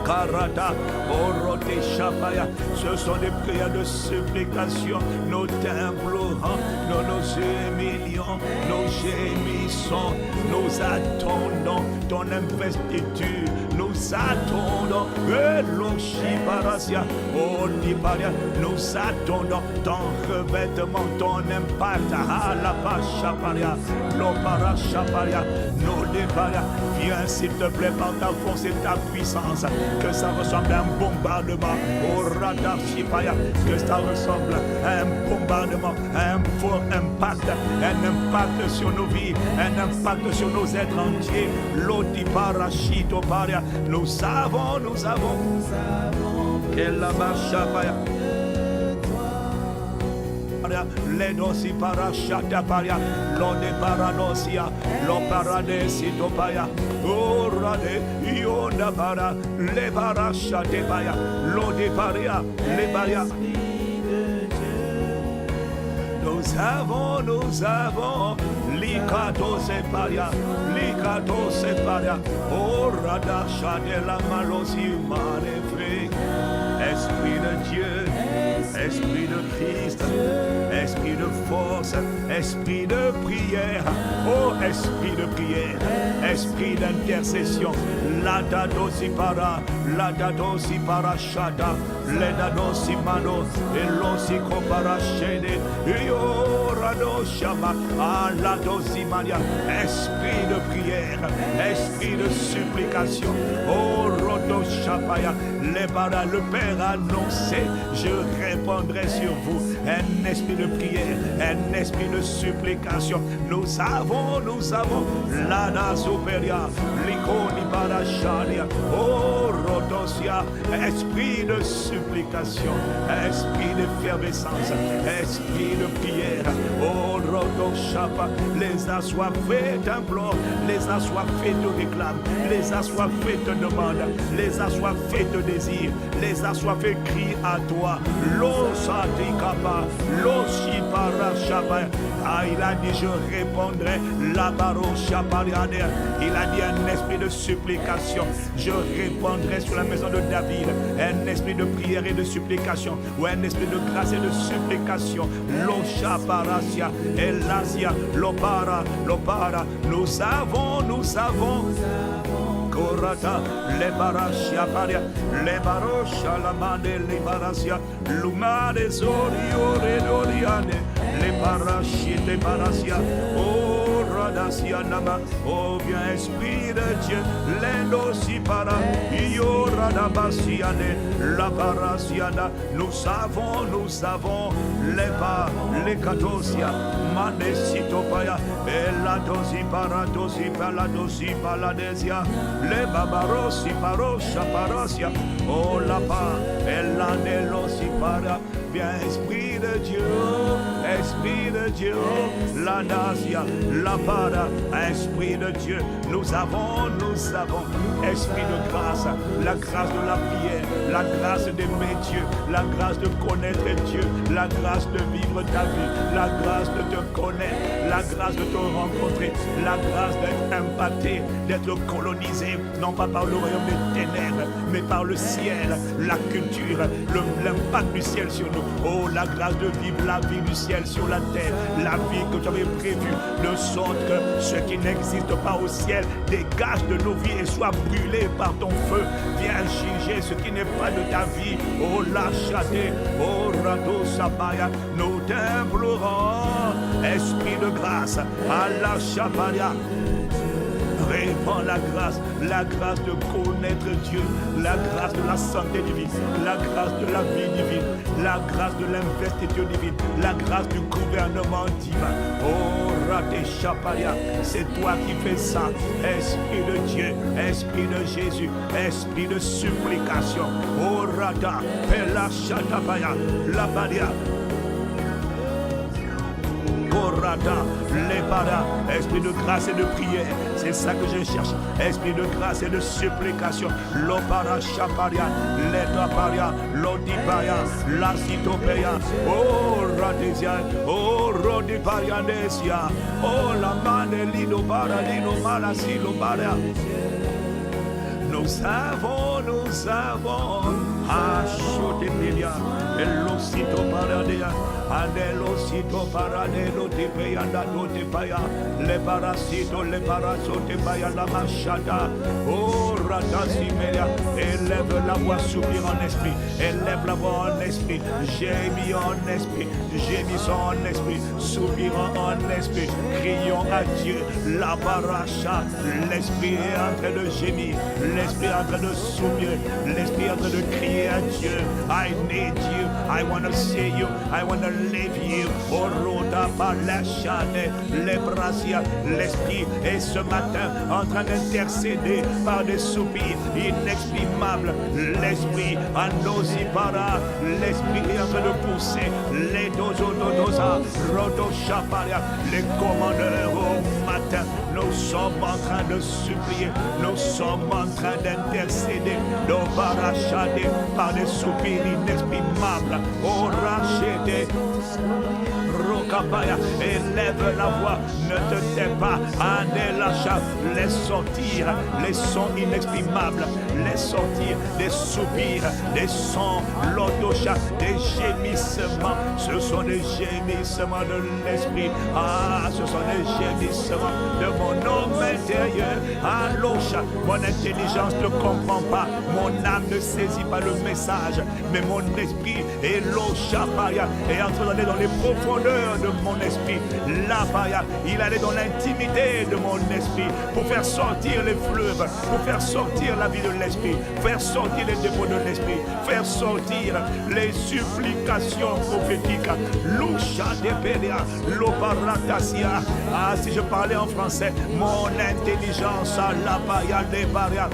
S10: Karata, Orote Shapaya, ce sont des prières de supplication, nous t'implorons, nous nous humilions, nous gémissons, nous attendons ton investiture, nous attendons, Eloshiparasia, Odiparia, nous attendons ton revêtement, ton impact, Alapachaparia, Loparachaparia, Nodeparia, viens s'il te plaît par ta force et ta puissance, que ça ressemble à un bombardement, au radar Shipaya, que ça ressemble à un bombardement, à un fort impact, un impact sur nos vies, un impact sur nos êtres entiers, Loti Parashito Paria, nous savons, qu'elle la Shapaya. Le dosi parashata paria, lode paranosia, lo paradesi topaya, orade, ionda para, le parashate paya, lode paria, le paria. Nous avons, likato separia, orada shade la malosi manefre, Esprit de Dieu, Esprit de Christ, Esprit de force, Esprit de prière, oh Esprit de prière, Esprit d'intercession, la dadosi para shada, le dadosi mano, et l'osi kopara shede, yo rado shama, la dosi mania, Esprit de prière, Esprit de supplication, oh rodo shapaya, le Père a annoncé, je répondrai sur vous, un esprit de prière, un esprit de supplication. Nous avons, l'ana superia, l'icône parashalia, oh rodosia, esprit de supplication, esprit d'effervescence, esprit de prière, oh rodoshapa, les assoiffés t'implorent, les assoiffés te réclament, les assoiffés te demandent, les assoiffés te désirent, les assoiffés crient à toi, l'osatikapa, l'osiparashapa. Ah, il a dit je répondrai, la baroshapariade. Il a dit un esprit de supplication, je répondrai sur la maison de David, un esprit de prière et de supplication, ou un esprit de grâce et de supplication, l'oshaparasia, elasia, l'opara, nous avons, Korata, les barashia paria, les barosha la mande, les barasia, lumade zorio redoriane, les barashite les barasia, oh radasia nama, oh bien esprit de Dieu, l'endo si para, io radabasiane, la barasiana, nous savons, les katosia, manesitopaya, et la dosi paladesia, le babarosi parosha parasia, oh la pa, et la nelosi para, bien esprit de Dieu, la nasia, la para, esprit de Dieu, nous avons, esprit de grâce, la grâce de la prière, la grâce d'aimer Dieu, la grâce de connaître Dieu, la grâce de vivre ta vie, la grâce de te connaître, la grâce de te rencontrer, la grâce d'être impacté, d'être colonisé, non pas par le royaume des ténèbres, mais par le ciel, la culture, l'impact du ciel sur nous. Oh, la grâce de vivre la vie du ciel sur la terre, la vie que tu avais prévue, de sorte que ce qui n'existe pas au ciel dégage de nos vies et soit brûlé par ton feu. Viens juger ce qui n'est pas de ta vie. Oh, lâchate, oh, rado sabaya, nous t'implorons, esprit de grâce, à la chapalia. Répands la grâce de connaître Dieu, la grâce de la santé divine, la grâce de la vie divine, la grâce de l'investiture divine, la grâce du gouvernement divin. Oh, Rate Chapalia, c'est toi qui fais ça. Esprit de Dieu, Esprit de Jésus, Esprit de supplication. Oh, Rata, Pela Chatabaya, la Badia. Les paras, esprit de grâce et de prière, c'est ça que je cherche. Esprit de grâce et de supplication. L'opara chaparia, l'etaparia, l'odiparia, la citopéa. Oh, radésia, oh, rodiparianesia. Oh, la manelino baralino malasilo baria. Nous avons, Achotepelia, Elosito Paradea, Adelosito Paradelo de Payanda de Paya, le Parasito, le Parasote Paya, la Machata, oh Ratasimelia, élève la voix, soupir en esprit, élève la voix en esprit, gémis en esprit, gémissons en esprit, soupirons en esprit, crions à Dieu, la paracha, l'esprit est en train de gémir, l'esprit est en train de soupir, l'esprit est en train de crier à Dieu. I need you, I want to see you, I want to live you. Orota palachane, lebrasia, l'esprit est ce matin en train d'intercéder par des soupirs inexprimables. L'esprit anosipara, l'esprit est en train de pousser les dozododosa, rodochaparia, les commandeurs au matin. Nous sommes en train de supplier, nous sommes en train d'intercéder, nos parachadés par des soupirs inexprimables. Oh, rachete, rocapaya, élève la voix, ne te tais pas, Anelacha, laisse sortir les sons inexprimables, laisse sortir des soupirs, des sons, l'autocha, des gémissements. Ce sont des gémissements de l'esprit. Ah, ce sont des gémissements de mon homme intérieur. Allocha, mon intelligence ne comprend pas, mon âme ne saisit pas le message, mais mon esprit est l'ochapaya est en train d'aller dans les profondeurs de mon esprit. Lapaya, il allait dans l'intimité de mon esprit pour faire sortir les fleuves, pour faire sortir la vie de l'esprit, faire sortir les dépôts de l'esprit, faire sortir les supplications prophétiques. Lusha de Pélia, l'oparatasia. Ah, si je parlais en français, mon intelligence à la paya de Baria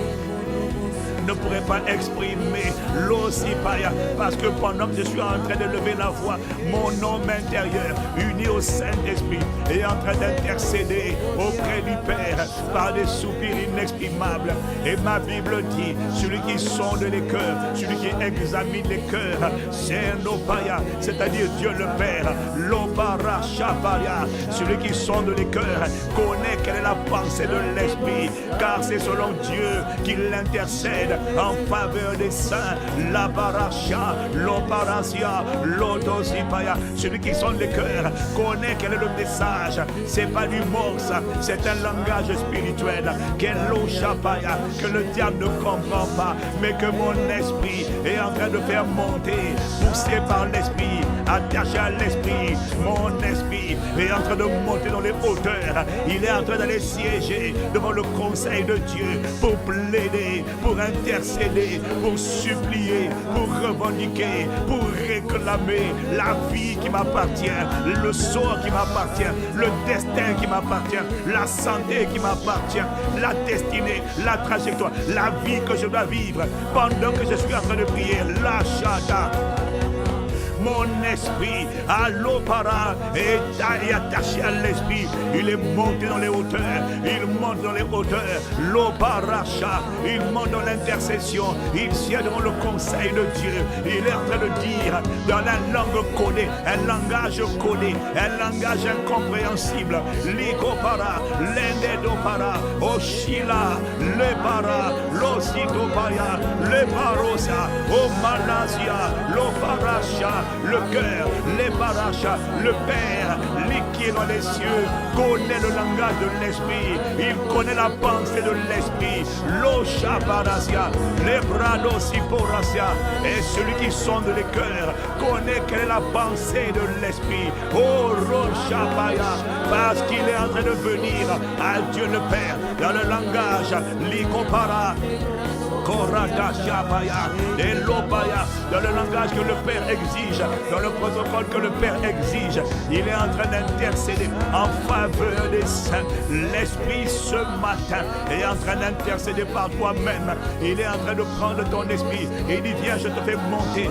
S10: ne pourrait pas exprimer l'ossipaya, parce que pendant que je suis en train de lever la voix, mon homme intérieur, uni au Saint-Esprit, est en train d'intercéder auprès du Père par des soupirs inexprimables. Et ma Bible dit, celui qui sonde les cœurs, celui qui examine les cœurs, c'est l'opaya, c'est-à-dire Dieu le Père, l'opara chaparia, celui qui sonde les cœurs, connaît quelle est la pensée de l'Esprit, car c'est selon Dieu qu'il intercède en faveur des saints. La baracha, l'oparasia, l'odosipaya. Celui qui sonde les cœurs connaît quel est le message. C'est pas du mot, ça, c'est un langage spirituel. Quel chapaya que le diable ne comprend pas, mais que mon esprit est en train de faire monter, poussé par l'esprit, attaché à l'esprit. Mon esprit est en train de monter dans les hauteurs. Il est en train d'aller siéger devant le conseil de Dieu pour plaider, pour intercéder, pour supplier, pour revendiquer, pour réclamer la vie qui m'appartient, le sort qui m'appartient, le destin qui m'appartient, la santé qui m'appartient, la destinée, la trajectoire, la vie que je dois vivre pendant que je suis en train de prier. La chata. Mon esprit, allô para, est attaché à l'esprit. Il est monté dans les hauteurs. Il monte dans les hauteurs. L'oparacha, il monte dans l'intercession. Il siège dans le conseil de Dieu. Il est en train de dire dans la langue codée, un langage codé, un langage incompréhensible. Likopara, l'endedopara, Oshila, le para, l'ositopaya, le parosa, o malasia, l'oparacha, le cœur, les paracha, le Père, qui est dans les cieux, connaît le langage de l'esprit, il connaît la pensée de l'esprit, l'oshaparasia, les bradosiporasia, et celui qui sonde les cœurs connaît quelle est la pensée de l'esprit, oh roshapaya, parce qu'il est en train de venir à Dieu le Père dans le langage l'ikopara. Korata Shabaya, et Lobaya, dans le langage que le Père exige, dans le protocole que le Père exige, il est en train d'intercéder en faveur des saints. L'Esprit ce matin est en train d'intercéder par toi-même. Il est en train de prendre ton esprit et il dit viens, je te fais monter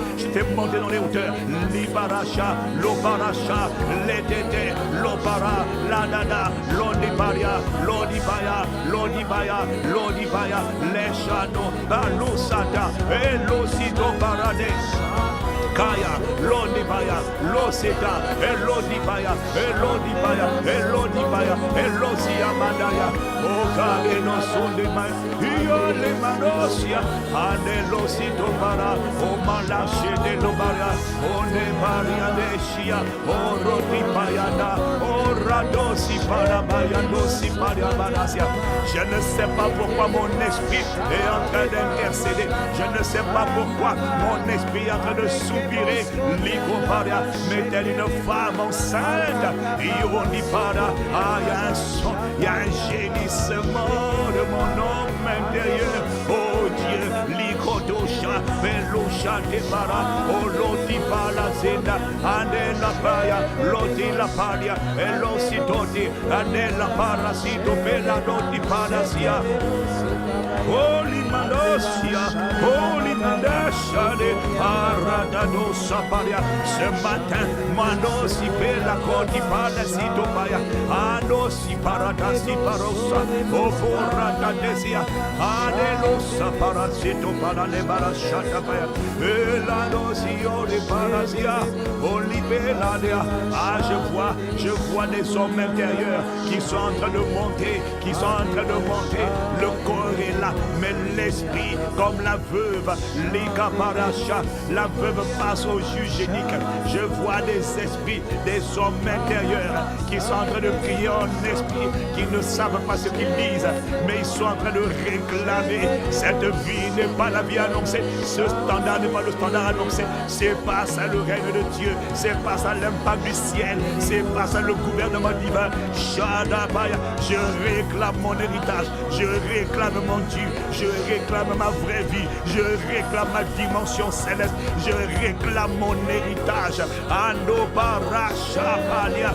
S10: dans les hauteurs. Libaracha, Lobaracha, Letete, Lobara, Ladada, Lodibaria, Lodibaya, Lodibaya, Lodibaya, Leshano. Balusata, Elosito Parades, Kaya, Lodibaya, Loseta, Elodibaya, Elodibaya, Elodibaya, Elosia Madaya, Oka Enosundima, Iole Manosia, Adelosito Para, Omalache de Lobara, One Maria de Shia, Orodipayana, Oradosi Parabaya, Nosi Parabanasia. Je ne sais pas pourquoi mon esprit est en train d'intercéder. Je ne sais pas pourquoi mon esprit est en train de soupirer. Ligoparia, mais telle une femme enceinte. Ironipara, ah, il y a un son, il y a un gémissement de mon homme intérieur. Oh Dieu, Ligodosha, Belosha Debara, oh Lotipala Zenda, Anela Paya, Lotila Palia, Elositoti, Anela Parasito, Bella Lotipalasia. Holy Manosia, Holy Mandasha de Paradado Saparia. Ce matin, Manosi Bella Coti Palasito Paya, Anosi Paradasi Parosa, Oforata Desia, Adelosa Parasito Paralebarashata Paya, Elanosio de Parasia, Olibeladia. Ah, je vois des hommes intérieurs qui sont en train de monter, Le corps est là, mais l'esprit, comme la veuve, Likaparacha, la veuve passe au juge unique. Je vois des esprits, des hommes intérieurs qui sont en train de prier en esprit, qui ne savent pas ce qu'ils disent, mais ils sont en train de réclamer. Cette vie n'est pas la vie annoncée, ce standard n'est pas le standard annoncé. C'est pas ça le règne de Dieu, c'est pas ça l'impact du ciel, c'est pas ça le gouvernement divin. Shadabaya, je réclame mon héritage, je réclame mon Dieu, je réclame ma vraie vie, je réclame ma dimension céleste, je réclame mon héritage. Anobarashapalia,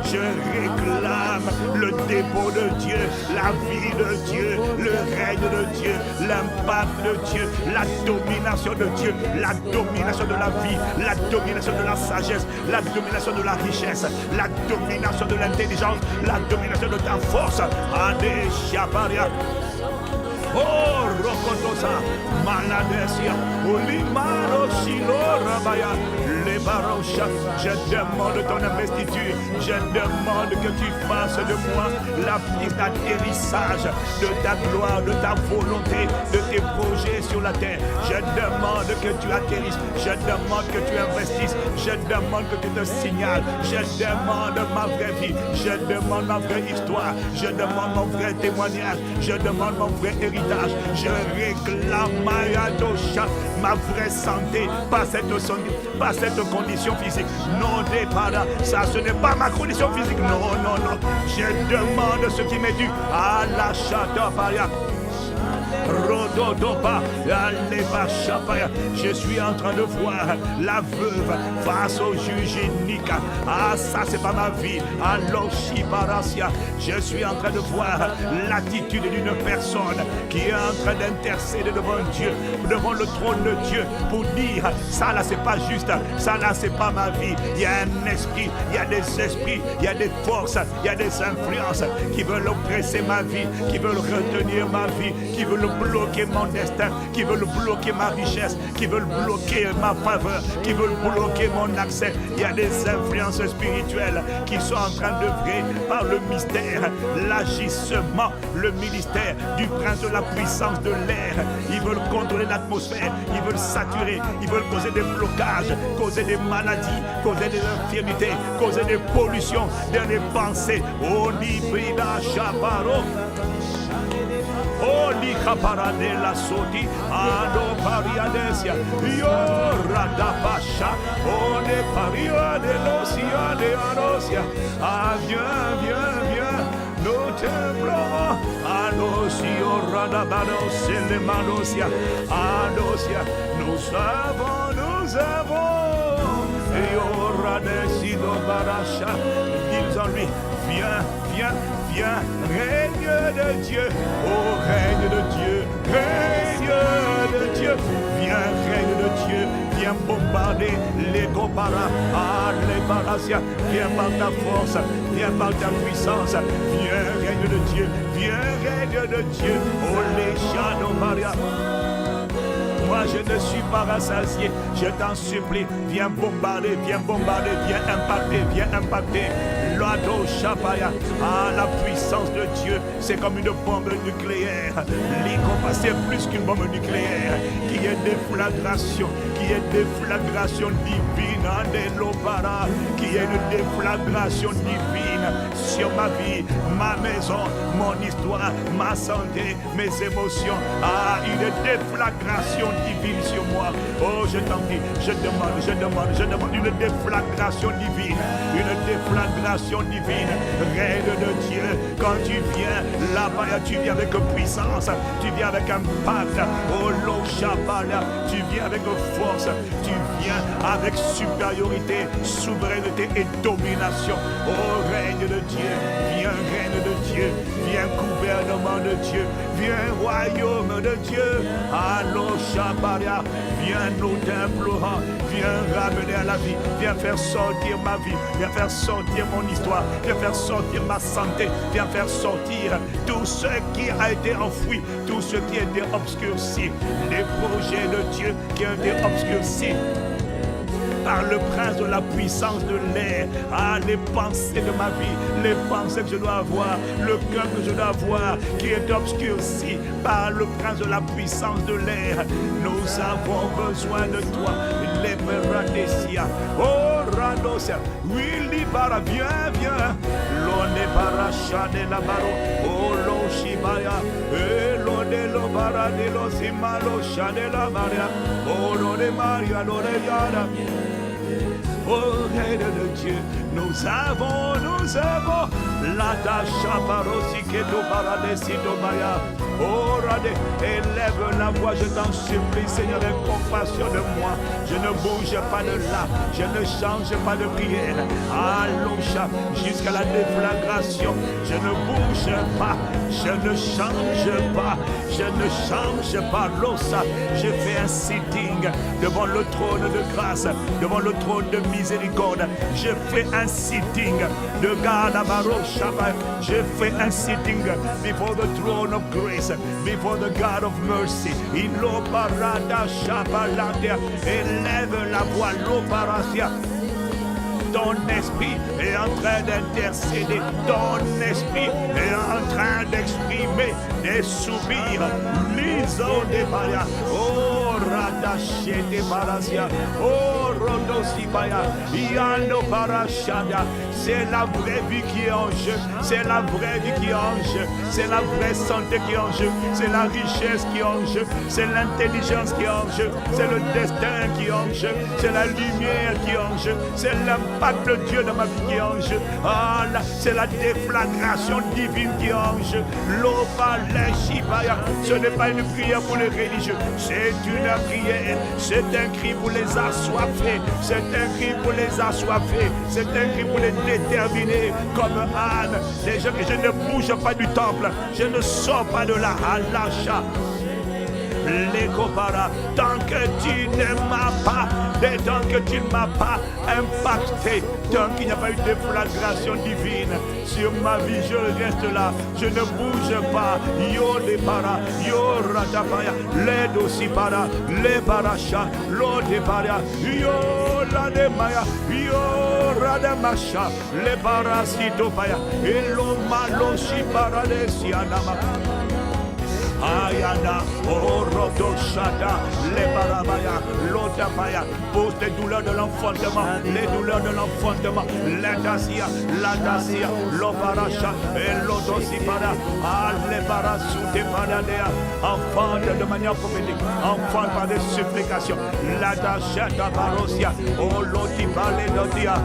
S10: je réclame le dépôt de Dieu, la vie de Dieu, le règne de Dieu, l'impact de Dieu, la domination de Dieu, la domination de la vie, la domination de la sagesse, la domination de la richesse, la domination de l'intelligence, la domination de ta force. Ade Shaparia. Oh, Rokotosa, Maladesia, Olimaro, Shilo, Rabaya, les Barocha. Je demande ton investiture, je demande que tu fasses de moi la piste d'atterrissage de ta gloire, de ta volonté, de tes projets sur la terre. Je demande que tu atterrisses, je demande que tu investisses, je demande que tu te signales, je demande ma vraie vie, je demande ma vraie histoire, je demande mon vrai témoignage, je demande mon vrai héritage. Je réclame ma vraie santé, pas cette condition physique. Non, dépada, ça ce n'est pas ma condition physique. Non. Je demande ce qui m'est dû à la chata paria. Je suis en train de voir la veuve face au juge inique. Ah, ça c'est pas ma vie. Alors, Shibarasia, je suis en train de voir l'attitude d'une personne qui est en train d'intercéder devant Dieu, devant le trône de Dieu, pour dire, ça là c'est pas juste, ça là c'est pas ma vie. Il y a un esprit, il y a des esprits, il y a des forces, il y a des influences qui veulent oppresser ma vie, qui veulent retenir ma vie, qui veulent bloquer mon destin, qui veulent bloquer ma richesse, qui veulent bloquer ma faveur, qui veulent bloquer mon accès. Il y a des influences spirituelles qui sont en train d'œuvrer par le mystère, l'agissement, le ministère du prince de la puissance de l'air. Ils veulent contrôler l'atmosphère, ils veulent saturer, ils veulent causer des blocages, causer des maladies, causer des infirmités, causer des pollutions dans les pensées. Oh, Librida Shabaro. Oh, Likaparade la Soti, Ado Pariadesia, Yo Radapasha, Oh, ne Paria de l'Osia de Arosia. Ah, viens, viens, viens, nous t'implorons. Anosio Radabanos, et les Manosia, Adosia, nous avons. Et Yo Radesido Baracha, dis en lui, viens, viens. Viens, règne de Dieu, oh règne de Dieu, règne de Dieu, viens, règne de Dieu, viens bombarder les Gopara, les Barasia, viens par ta force, viens par ta puissance, viens, règne de Dieu, viens, règne de Dieu, oh les Shadow Maria. Moi je ne suis pas rassasié, je t'en supplie, viens bombarder, viens impacter. L'ado Shapaya, ah la puissance de Dieu, c'est comme une bombe nucléaire. L'Icopa, c'est plus qu'une bombe nucléaire, qui est déflagration divine, Andelopara, qui est une déflagration divine sur ma vie, ma maison, mon histoire, ma santé, mes émotions. Ah, une déflagration divine sur moi. Oh, je t'en prie, je demande une déflagration divine, règne de Dieu. Quand tu viens là-bas, tu viens avec puissance, tu viens avec impact. Oh, l'Oshabala, tu viens avec force, tu viens avec supériorité, souveraineté et domination. Oh, règne de Dieu, viens, règne de Dieu, viens, gouvernement de Dieu, viens, royaume de Dieu. Allons, Shabaria, viens, nous t'implorons, viens ramener à la vie, viens faire sortir ma vie, viens faire sortir mon histoire, viens faire sortir ma santé, viens faire sortir tout ce qui a été enfoui, tout ce qui a été obscurci, les projets de Dieu qui ont été obscurcis par le prince de la puissance de l'air. Ah, les pensées de ma vie, les pensées que je dois avoir, le cœur que je dois avoir, qui est obscurci par le prince de la puissance de l'air. Nous avons besoin de toi, les Peradesia. Oh, Radosia, oui, Libara, viens, viens. L'one paracha de la baro, oh, lo shibaya, l'one lo bara de lo simalo, de la maria, oh, l'one maria, l'one yara. Oh, règne de Dieu, nous avons la tacha parosiketo paradesito maya. Oh, Radé, élève la voix, je t'en supplie, Seigneur, aie compassion de moi. Je ne bouge pas de là, je ne change pas de prière. Allons, jusqu'à la déflagration, je ne bouge pas, je ne change pas, l'osa. Je fais un sitting devant le trône de grâce, devant le trône de miséricorde. Je fais un sitting de God Amaro Shabbat. Je fais un sitting before the throne of grace, before the God of mercy. Ilo parada Shabbat. Élève la voix, l'opération. Ton esprit est en train d'intercéder. Ton esprit est en train d'exprimer des soupirs. Liso de Maria. Oh, Radaché de Barasia. Oh, C'est la vraie vie qui est en jeu. C'est la vraie vie qui est en jeu. C'est la vraie santé qui est en jeu. C'est la richesse qui est en jeu. C'est l'intelligence qui est en jeu. C'est le destin qui est en jeu. C'est la lumière qui est en jeu. C'est l'impact de Dieu dans ma vie qui est en jeu. Ah là, c'est la déflagration divine qui est en jeu. Ce n'est pas une prière pour les religieux. C'est une prière. C'est un cri pour les assoiffés. C'est un cri pour les assoiffés. C'est un cri pour les déterminés. Comme Anne. Les gens que je ne bouge pas du temple. Je ne sors pas de là. Alacha. Les copains, tant que tu ne m'as pas, tant que tu ne m'as pas impacté, tant qu'il n'y a pas eu de déflagration divine sur ma vie, je reste là, je ne bouge pas. Yo les para, yo ratapaya, les dosi para, les paracha, l'eau de para, yo la de maya, yo radamasha, les parasitopaya, et l'eau malosi para les sianama. Ayana, Orodo Shada, les Barabaya, l'Otapaya, pose les douleurs de l'enfantement, les douleurs de l'enfantement, l'Adasia, l'Obaracha, et l'Odosipara, les Barasute Paradea, enfante de manière prophétique, enfante par des supplications, l'Adasha Barosia, Olotipale Dodia.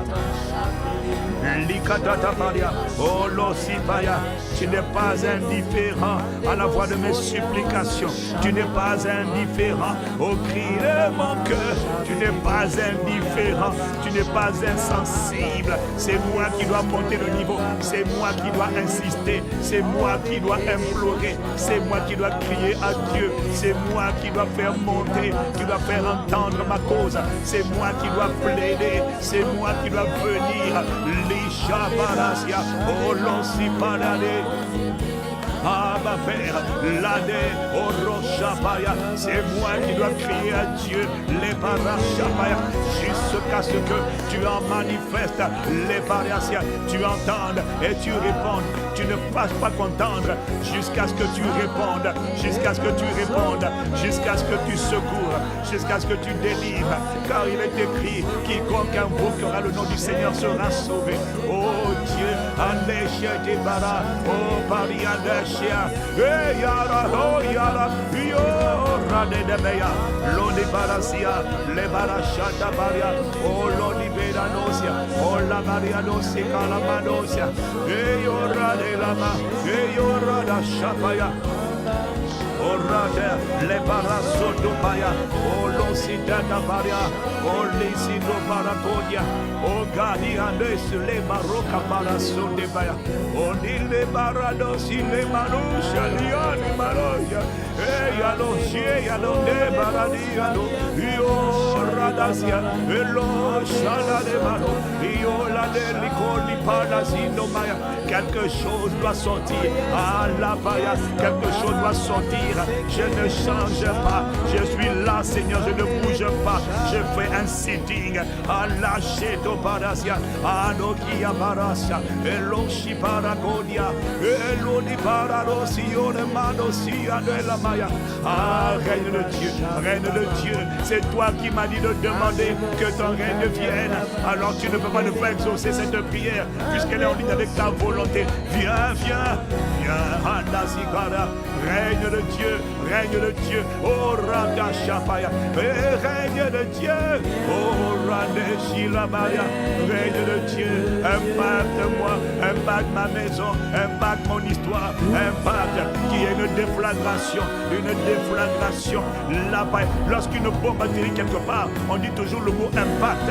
S10: Tu n'es pas indifférent à la voix de mes supplications. Tu n'es pas indifférent au cri de mon cœur. Tu n'es pas indifférent. Tu n'es pas insensible. C'est moi qui dois monter le niveau. C'est moi qui dois insister. C'est moi qui dois implorer. C'est moi qui dois crier à Dieu. C'est moi qui dois faire monter, qui dois faire entendre ma cause. C'est moi qui dois plaider. C'est moi qui dois venir. Lisha Barasia, Olosi Parade. Abba Père, l'Adé, Oroshapaya, c'est moi qui dois crier à Dieu, les Parashapaya, jusqu'à ce que tu en manifestes, les Parasia, tu entendes et tu répondes, tu ne fasses pas qu'entendre, jusqu'à ce que tu répondes, jusqu'à ce que tu répondes, jusqu'à ce que tu secours, jusqu'à ce que tu délivres, car il est écrit, quiconque invoquera le nom du Seigneur sera sauvé. Oh Dieu, Alléchia de Bara, oh Pariade. Yara, oh Yara, Yora de Debeya, Lodi Barasia, Le Barashata Baria, oh Lodi Bedanosia, oh la Marianosi Calamanosia, Yora de Lama, Yora da Shapaya. Orada, le barasoto paya, o losidana baria, o lisido baracodia, o gadia le maroca barasote paya, o nile barados le manusha liani maroya, ya lo de baradia, io radasia, lo shala de mano, io la de licoli parasino maya, quelque chose doit sortir, à la paya, quelque chose doit sortir. Je ne change pas, je suis là Seigneur, je ne bouge pas, je fais un sitting à lâcher to parasia, à nokia parasia, et l'oshi paragodia, et l'oni pararosio de manosia de la maya. Ah, règne de Dieu, c'est toi qui m'as dit de demander que ton règne vienne, alors tu ne peux pas ne pas exaucer cette prière, puisqu'elle est en ligne avec ta volonté. Viens, Handasikara, règne de Dieu, oh Radashapaya, règne de Dieu, oh Radeshilabaya, règne de Dieu, impacte-moi, impacte ma maison, impacte mon histoire, impacte qu'il y ait une déflagration, là-bas. Lorsqu'une bombe atterrit quelque part, on dit toujours le mot impact,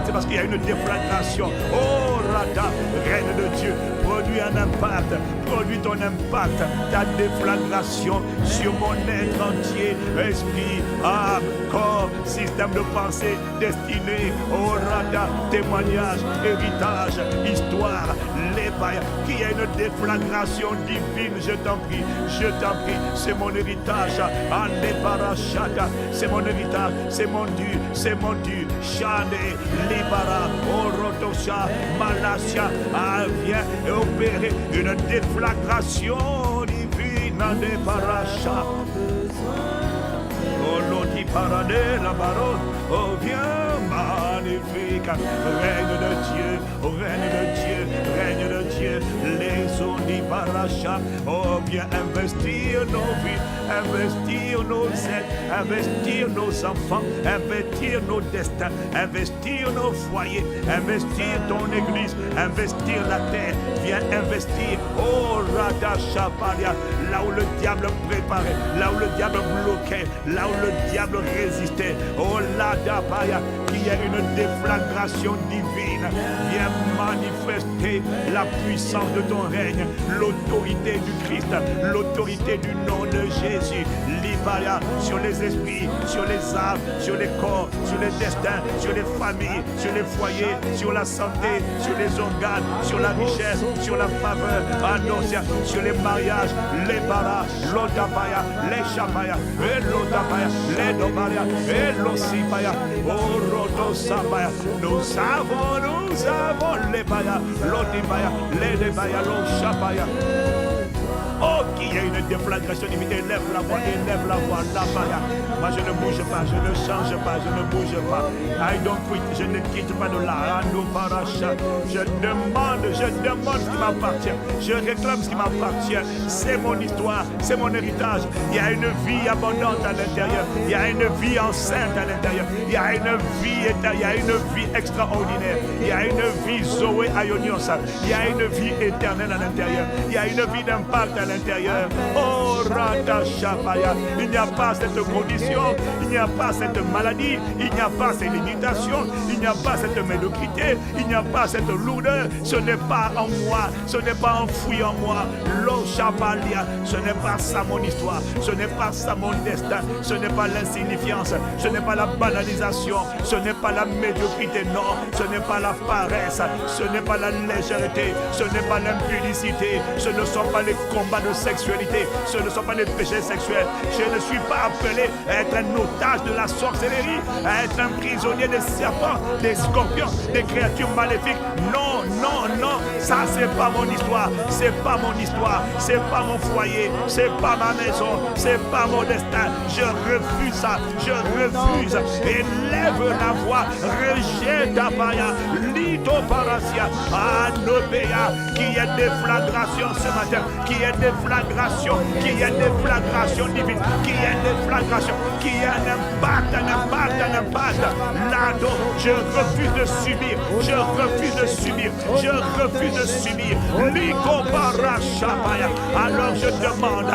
S10: c'est parce qu'il y a une déflagration, oh Rada, règne de Dieu, produis un impact, produis ton impact, ta déflagration sur mon être entier, esprit, âme, corps, système de pensée, destinée, oh Rada, témoignage, héritage, histoire, les païens, qu'il y ait une déflagration divine, je t'en prie, c'est mon héritage, c'est mon héritage, c'est mon dû, Shane, Libara, Orotosha, Malasia, viens et opérer une déflagration divine des parachas. Oh, l'autre paradé, la baronne, oh, viens, magnifique. Règne de Dieu, règne de Dieu, règne de Dieu. Les ondis paracha. Oh, viens investir nos vies, investir nos aides, investir nos enfants, investir nos destins, investir nos foyers, investir ton église, investir la terre. Viens investir. Oh, Radashapalia, là où le diable préparait, là où le diable bloquait, là où le diable résistait. Oh, Ladapaya, qu'il y ait une déflagration divine. Viens manifester la puissance de ton règne, l'autorité du Christ, l'autorité du nom de Jésus. Libaya sur les esprits, sur les âmes, sur les corps, sur les destins, sur les familles, sur les foyers, sur la santé, sur les organes, sur la richesse, sur la faveur, sur les mariages, les baras, l'odapaya, les chapaya, et l'odapaya, les dobaya, et l'osipaya, oh rodosabaya. Nous avons les baya, l'odibaya, les debaya, l'oshapaya. Oh, qu'il y ait une déflagration divine, élève la voix, la baya. Moi je ne bouge pas, je ne change pas, je ne bouge pas. I don't quit, je ne quitte pas de là. Je demande ce qui m'appartient. Je réclame ce qui m'appartient. C'est mon histoire, c'est mon héritage. Il y a une vie abondante à l'intérieur. Il y a une vie enceinte à l'intérieur. Il y a une vie extraordinaire. Il y a une vie Zoé Aionios. Il y a une vie éternelle à l'intérieur. Il y a une vie d'impact à l'intérieur. Oh, Radashapaya. Il n'y a pas cette condition, il n'y a pas cette maladie, il n'y a pas cette limitation, il n'y a pas cette médiocrité, il n'y a pas cette lourdeur. Ce n'est pas en moi, ce n'est pas enfoui en moi. L'Oshapalia, ce n'est pas ça mon histoire, ce n'est pas ça mon destin, ce n'est pas l'insignifiance, ce n'est pas la banalisation, ce n'est pas la médiocrité, non, ce n'est pas la paresse, ce n'est pas la légèreté, ce n'est pas l'impudicité, ce ne sont pas les combats de sexualité, ce ne sont pas les péchés sexuels. Je ne suis pas appelé à être un otage de la sorcellerie, à être un prisonnier des serpents, des scorpions, des créatures maléfiques. Non, non, non, ça c'est pas mon histoire, c'est pas mon histoire, c'est pas mon foyer, c'est pas ma maison, c'est pas mon destin. Je refuse ça, je refuse. Élève la voix, rejette Abaya, Lito Parasia, Anopéa, qu'il y ait des flagrations ce matin, qu'il y ait des flagrations, qu'il y ait des flagrations divines, qu'il y ait des flagrations, qu'il y ait un impact. Là, je refuse de subir, je refuse de subir, je refuse de subir. Alors je demande,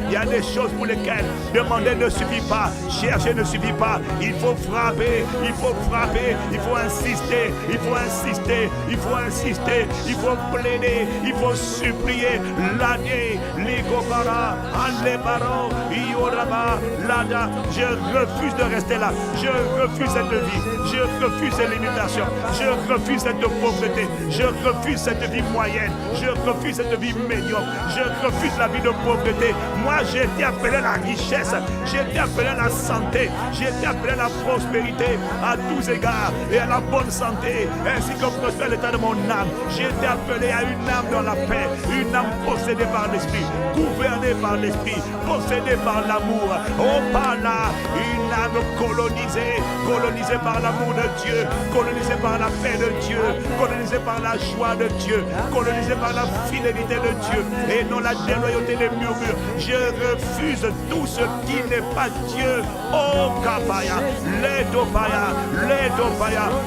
S10: il y a des choses pour lesquelles demander ne suffit pas, chercher ne suffit pas. Il faut frapper, il faut frapper, il faut insister, il faut insister, il faut insister, il faut plaider, il faut supplier. L'année, l'Ikopara, Alebaro, Ioraba, Lada. Je refuse de rester là. Je refuse cette vie. Je refuse cette limitation. Je refuse cette pauvreté. Je refuse cette vie moyenne. Je refuse cette vie médiocre. Je refuse la vie de pauvreté. Moi, j'ai été appelé à la richesse. J'ai été appelé à la santé. J'ai été appelé à la prospérité à tous égards et à la bonne santé, ainsi que prospère l'état de mon âme. J'ai été appelé à une âme dans la paix, une âme possédée par l'esprit, gouvernée par l'esprit, possédée par l'amour. Oh, par là, une âme colonisée par l'amour de Dieu, colonisée par la paix de Dieu, colonisée par la joie de Dieu, colonisée par la fidélité de Dieu et non la déloyauté des murmures. Je refuse tout ce qui n'est pas Dieu. Oh, Kapaya, les Dopaya,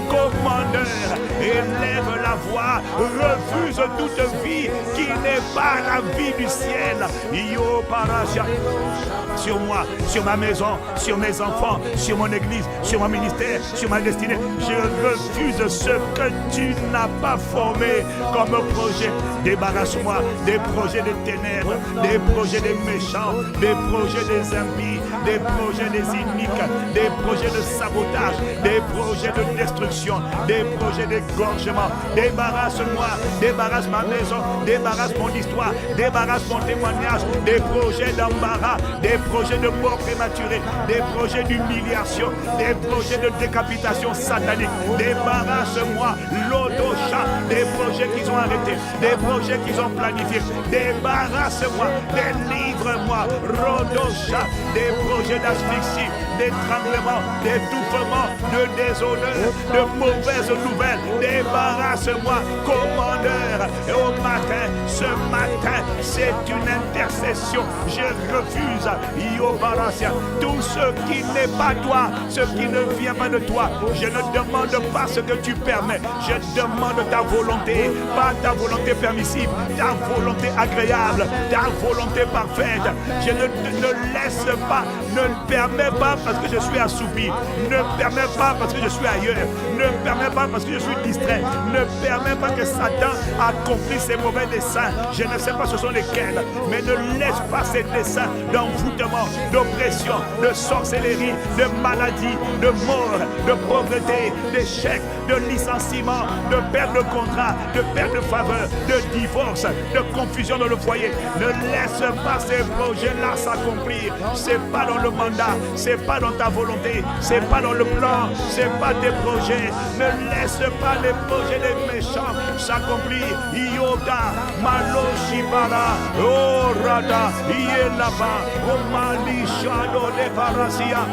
S10: commandeur, élève la voix, refuse toute vie qui n'est pas la vie du ciel. Yo Parasia, sur moi, sur ma maison, sur mes enfants, sur mon église, sur mon ministère, sur ma destinée. Je refuse ce que tu n'as pas formé comme projet. Débarrasse-moi des projets des ténèbres, des projets des méchants, des projets des impies, des projets des iniques, des projets de sabotage, des projets de destruction, des projets d'égorgement. Débarrasse-moi, débarrasse ma maison, débarrasse mon histoire, débarrasse mon témoignage, des projets d'embarras, des projets de mort prématurée, des projets d'humiliation, des projets de décapitation satanique. Débarrasse-moi, l'odosha, des projets qu'ils ont arrêtés, des projets qu'ils ont planifiés. Débarrasse-moi, délivre-moi, rodosha, des projets projets d'asphyxie, d'étranglement, d'étouffement, de déshonneur, de mauvaises nouvelles. Débarrasse-moi, commandeur. Et au matin, ce matin, c'est une intercession. Je refuse, Iobarasia, tout ce qui n'est pas toi, ce qui ne vient pas de toi. Je ne demande pas ce que tu permets. Je demande ta volonté, pas ta volonté permissive, ta volonté agréable, ta volonté parfaite. Je ne laisse pas, ne permets pas parce que je suis assoupi, ne permets pas parce que je suis ailleurs, ne permets pas parce que je suis distrait, ne permets pas que Satan accomplisse ses mauvais desseins. Je ne sais pas ce sont lesquels, mais ne laisse pas ces desseins d'envoûtement, d'oppression, de sorcellerie, de maladie, de mort, de pauvreté, d'échec, de licenciement, de perte de contrat, de perte de faveur, de divorce, de confusion dans le foyer. Ne laisse pas ces projets-là s'accomplir. C'est pas dans le mandat, c'est pas dans ta volonté, c'est pas dans le plan, c'est pas tes projets. Ne laisse pas les projets des méchants s'accomplir. Yoda, Maloshibara, Orada, Yelaba, Omalishado de Parasia.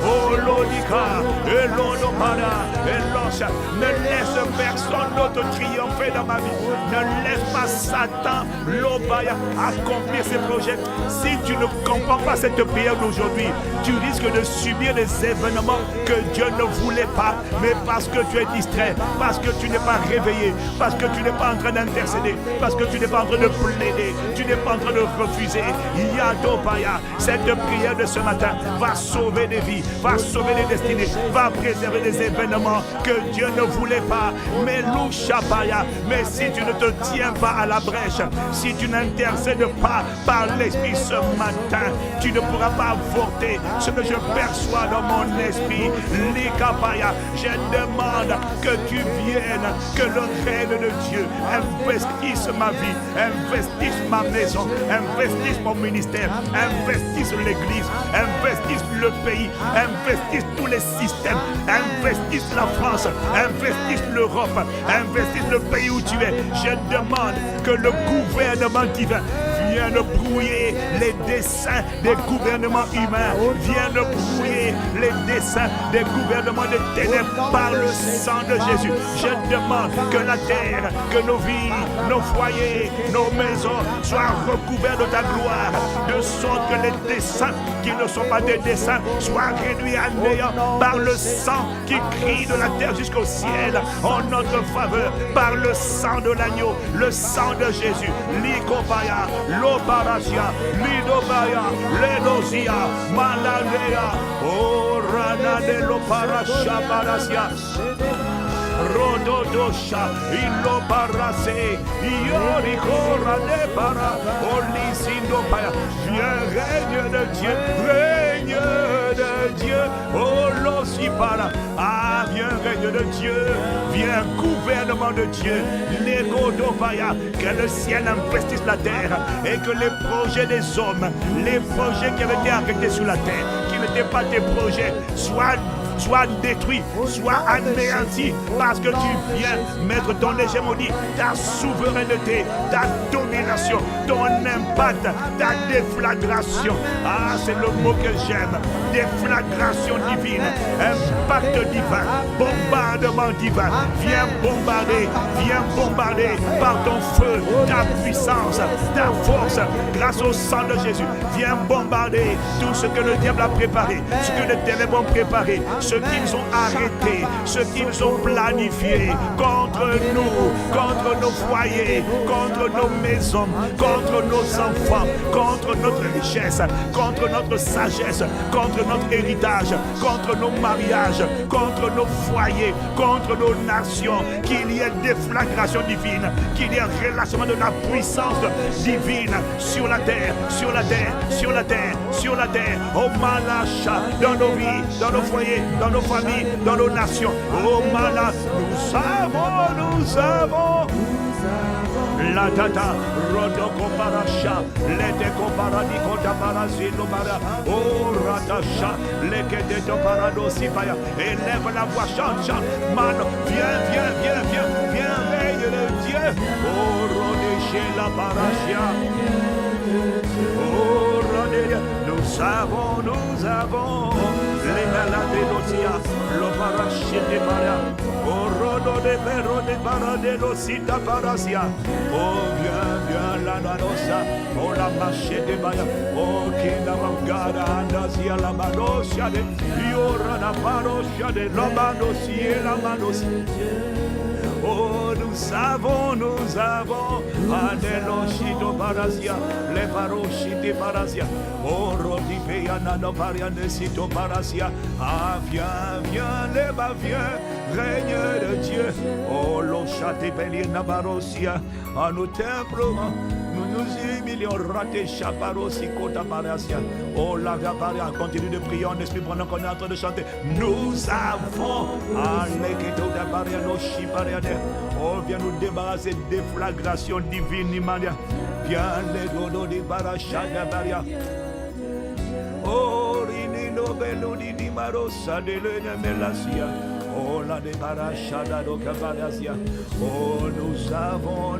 S10: Oh Lodika, Elonopana, Elosa, ne laisse personne d'autre triompher dans ma vie. Ne laisse pas Satan, Lobaya, accomplir ses projets. Si tu ne comprends pas cette prière d'aujourd'hui, tu risques de subir des événements que Dieu ne voulait pas, mais parce que tu es distrait, parce que tu n'es pas réveillé, parce que tu n'es pas en train d'intercéder, parce que tu n'es pas en train de plaider, tu n'es pas en train de refuser. Yadopaya, cette prière de ce matin va sauver des vies, va sauver des destinées, va préserver des événements que Dieu ne voulait pas. Mais Louchapaya, mais si tu ne te tiens pas à la brèche, si tu n'intercèdes pas par l'esprit ce matin, tu ne pourras pas avorter ce que je perçois dans mon esprit. Likapaya, je demande que tu viennes, que le règne de Dieu investisse ma vie, investisse ma maison, investisse mon ministère, investisse l'église, investisse le pays, investisse tous les systèmes, investisse la France, investisse l'Europe, investisse le pays où tu es. Je demande que le gouvernement divin vienne brouiller les desseins des gouvernements humains, vienne brouiller les desseins des gouvernements de ténèbres par le sang de Jésus. Je demande que la terre, que nos vies, nos foyers, nos maisons soient recouverts de ta gloire, de sorte que les desseins qui ne sont pas des desseins soient réduits à néant par le sang qui crie de la terre jusqu'au ciel en notre faveur, par le sang de l'agneau, le sang de Jésus. Likopaya, Loparasia, Lidobaya, Ledosia, Maladea, Orana de Loparasha Parasia. Rododosha, Iloparase, Ioricora de Para, Olisindopaya. Viens, règne de Dieu, règne de Dieu, Olosipara. Ah, viens, règne de Dieu, viens, gouvernement de Dieu, Legodopaya. Que le ciel investisse la terre et que les projets des hommes, les projets qui avaient été arrêtés sur la terre, qui n'étaient pas tes projets, soient détruits, soient anéantis, parce que tu viens mettre ton hégémonie, ta souveraineté, ta domination, ton impact, ta déflagration. Ah, c'est le mot que j'aime. Déflagration divine, impact divin, bombardement divin. Viens bombarder par ton feu, ta puissance, ta force, grâce au sang de Jésus. Viens bombarder tout ce que le diable a préparé, ce que les ténèbres ont préparé, ce qu'ils ont arrêté, ce qu'ils ont planifié contre nous, contre nos foyers, contre nos maisons, contre nos enfants, contre notre richesse, contre notre sagesse, contre notre héritage, contre nos mariages, contre nos foyers, contre nos nations. Qu'il y ait déflagration divine, qu'il y ait relâchement de la puissance divine sur la terre, sur la terre, sur la terre, sur la terre. Oh Malacha, dans nos vies, dans nos foyers, dans nos familles, dans nos nations. Oh Mala, nous avons la tata, Rodoko Parasha, Leteko Paradiko Taparazino Bara, oh Ratasha, Leketo Paradosipaya, élève la voix, chante, Mano, viens, règne de Dieu, oh Rodéché la Parasha, oh Nous avons les Naladelosia, l'Oparachete Maria, Orodo de Perro de Paradelosita Parasia. Oh, viens, la Nanosa, oh, la Machete Maria, oh, Kingdom of God, Andasia, la Manosia de Yora, la Parosia de la Manosia, la Manosia. Oh, nous avons, Aneloshito Parasia, les Paroshite Parasia, oh, Rodipeana no Parianesito Parasia, ah, viens, règne de Dieu, oh, l'Ochate Pelina Parosia, à nos temples, nous humilions, raté Chaparosi Kota Parasia, oh, la Vaparia, continue de prier en esprit pendant qu'on est en train de chanter, nous avons, Alekito de Pariano Shipariane. Oh, viens nous débarrasser des flagrations divines, Imania. Viens les dodos de Baracha de Baria. Oh, Rinino Beludi di Marosa de Lenemelasia. Oh, la de Baracha de Cabadasia. Oh, nous avons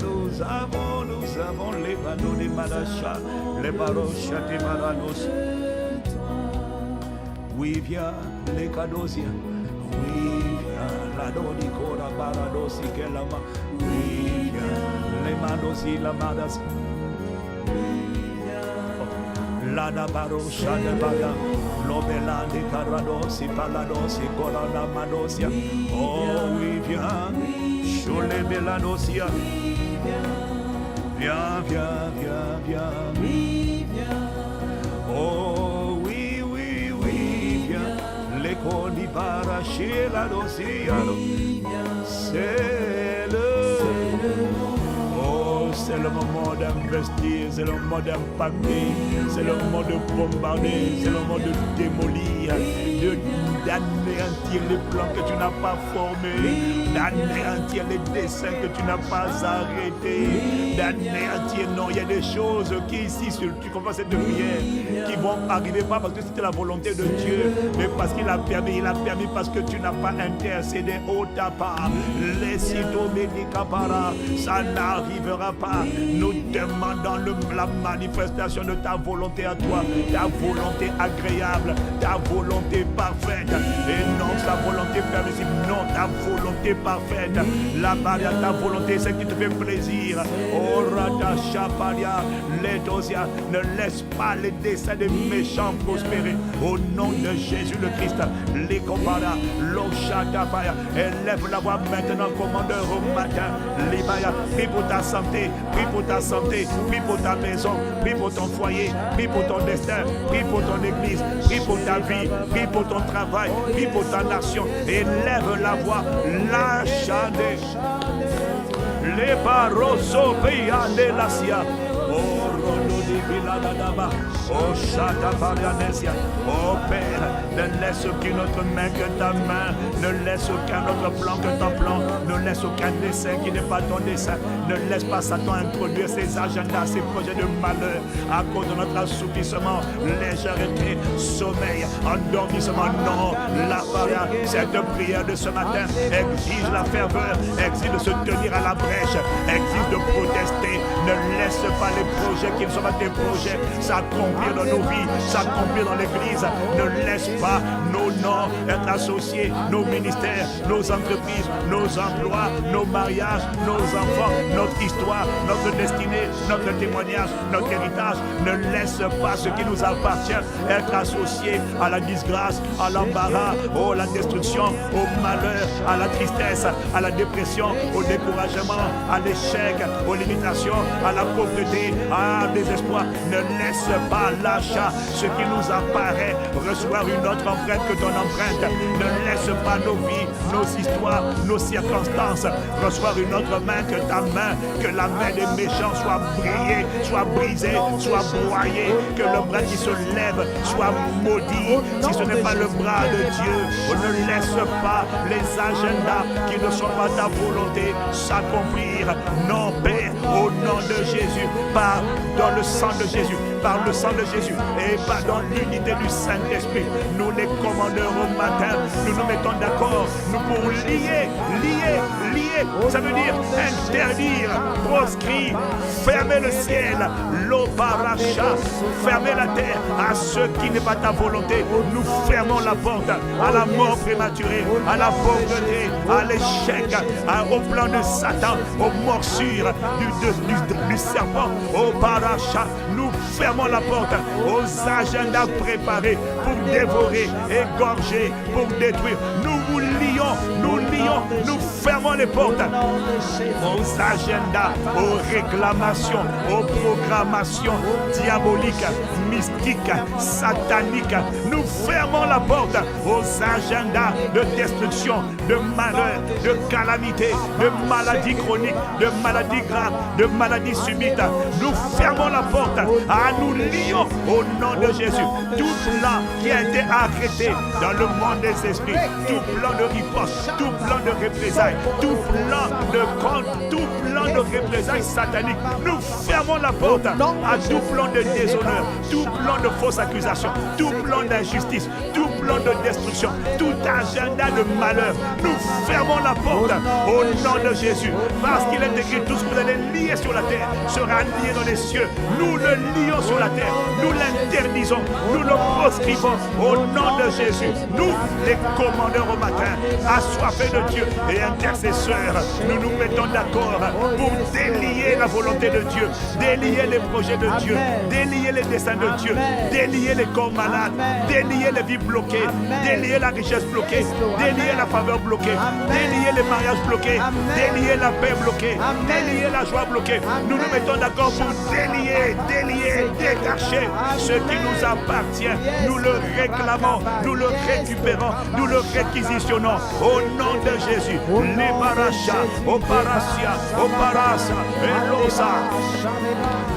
S10: les panneaux de Baracha, les Barocha de Baranos. Oui, viens les Cadosia. Oui, la doni cora paradosi che la ma le madosi la madas la da barosha de baga l'obela de caradosi paladosi cora la madosia. Oh oui, viens chole beladosia, viens oh oui, viens les coni paraché la dosia. C'est le moment d'investir, c'est le moment d'impacter, c'est le moment de bombarder, c'est le moment de démolir, d'anéantir les plans que tu n'as pas formés, d'anéantir les desseins que tu n'as pas arrêtés, d'anéantir. Non, il y a des choses qui ici, tu comprends cette prière, qui vont arriver pas parce que c'était la volonté de Dieu, mais parce qu'il a permis, parce que tu n'as pas intercédé au ta part. Les sitomédicapara, ça n'arrivera pas. Nous demandons la manifestation de ta volonté à toi, ta volonté agréable, ta volonté parfaite, et non sa volonté permissible, non ta volonté parfaite. La barrière, ta volonté, c'est qui te fait plaisir. Oh, Rata Chapalia, Letosia, ne laisse pas les desseins des méchants prospérer. Au nom de Jésus le Christ, les compara, l'Ochadapaya, élève la voix maintenant, commandeur au matin. Libaya, prie pour ta santé, prie pour ta santé, prie pour ta maison, prie pour ton foyer, prie pour ton destin, prie pour ton église, prie pour ta vie, prie pour ton travail, prie pour ta nation. Élève la voix, lâche les barroso pia de la sia. Oh, Rodo di Viladadaba, oh, Chata Parianesia, oh Père, ne laisse aucune autre main que ta main, ne laisse aucun autre plan que ton plan, ne laisse aucun dessein qui n'est pas ton dessein, ne laisse pas Satan introduire ses agendas, ses projets de malheur à cause de notre assoupissement, légèreté, sommeil, endormissement. Non, la paria, cette prière de ce matin exige la ferveur, exige de se tenir à la brèche, exige de protester, ne laisse pas les projets qui ne sont pas tes projets s'accomplir dans nos vies, s'accomplir dans l'église. Ne laisse pas nos noms être associés, nos ministères, nos entreprises, nos emplois, nos mariages, nos enfants, notre histoire, notre destinée, notre témoignage, notre héritage. Ne laisse pas ce qui nous appartient être associé à la disgrâce, à l'embarras, à la destruction, au malheur, à la tristesse, à la dépression, au découragement, à l'échec, aux limitations, à la pauvreté, à désespoir. Ne laisse pas l'achat, ce qui nous apparaît, recevoir une autre empreinte que ton empreinte. Ne laisse pas nos vies, nos histoires, nos circonstances recevoir une autre main que ta main. Que la main des méchants soit brillée, soit brisée, soit broyée. Que le bras qui se lève soit maudit. Si ce n'est pas le bras de Dieu, ne laisse pas les agendas qui ne sont pas ta volonté s'accomplir. Non, Père, au nom de Jésus, par dans le sang de Jésus, par le sang de Jésus et par dans l'unité du Saint-Esprit. Nous les commandeurs au matin, nous nous mettons d'accord, nous pour lier. Ça veut dire interdire, proscrire, fermer le ciel, l'eau paracha, fermer la terre à ceux qui n'est pas ta volonté. Nous fermons la porte à la mort prématurée, à la pauvreté, à l'échec, au plan de Satan, aux morsures du serpent, au paracha. Nous fermons la porte aux agendas préparés pour dévorer, égorger, pour détruire. Nous nous fermons les portes aux agendas, aux réclamations, aux programmations diaboliques, mystiques, sataniques. Nous fermons la porte aux agendas de destruction, de malheur, de calamité, de maladies chroniques, de maladies graves, de maladies subites. Nous fermons la porte nous lions au nom de Jésus. Tout plan qui a été arrêté dans le monde des esprits, tout plan de riposte, tout plan de représailles, tout plan de compte, tout plan de représailles sataniques, nous fermons la porte à tout plan de déshonneur, tout plan de fausses accusations, tout plan d'injustice, tout plan de destruction, tout agenda de malheur. Nous fermons la porte au nom de Jésus, parce qu'il est écrit: tout ce que vous allez lier sur la terre sera lié dans les cieux. Nous le lions sur la terre, nous l'interdisons, nous le proscrivons au nom de Jésus. Nous, les commandeurs au matin, assoiffés de Dieu et intercesseurs, nous nous mettons d'accord pour délier la volonté de Dieu, délier les projets de Dieu, délier les desseins de Dieu, délier les corps malades, délier les vies bloquées, délier la richesse bloquée, délier la faveur bloquée, délier les mariages bloqués, délier la paix bloquée, délier la joie bloquée. Nous nous mettons d'accord pour délier, détacher ce qui nous appartient. Nous le réclamons, nous le récupérons, nous le réquisitionnons au nom de Jésus. Les paracha, au parasia, au parasa, et l'osa.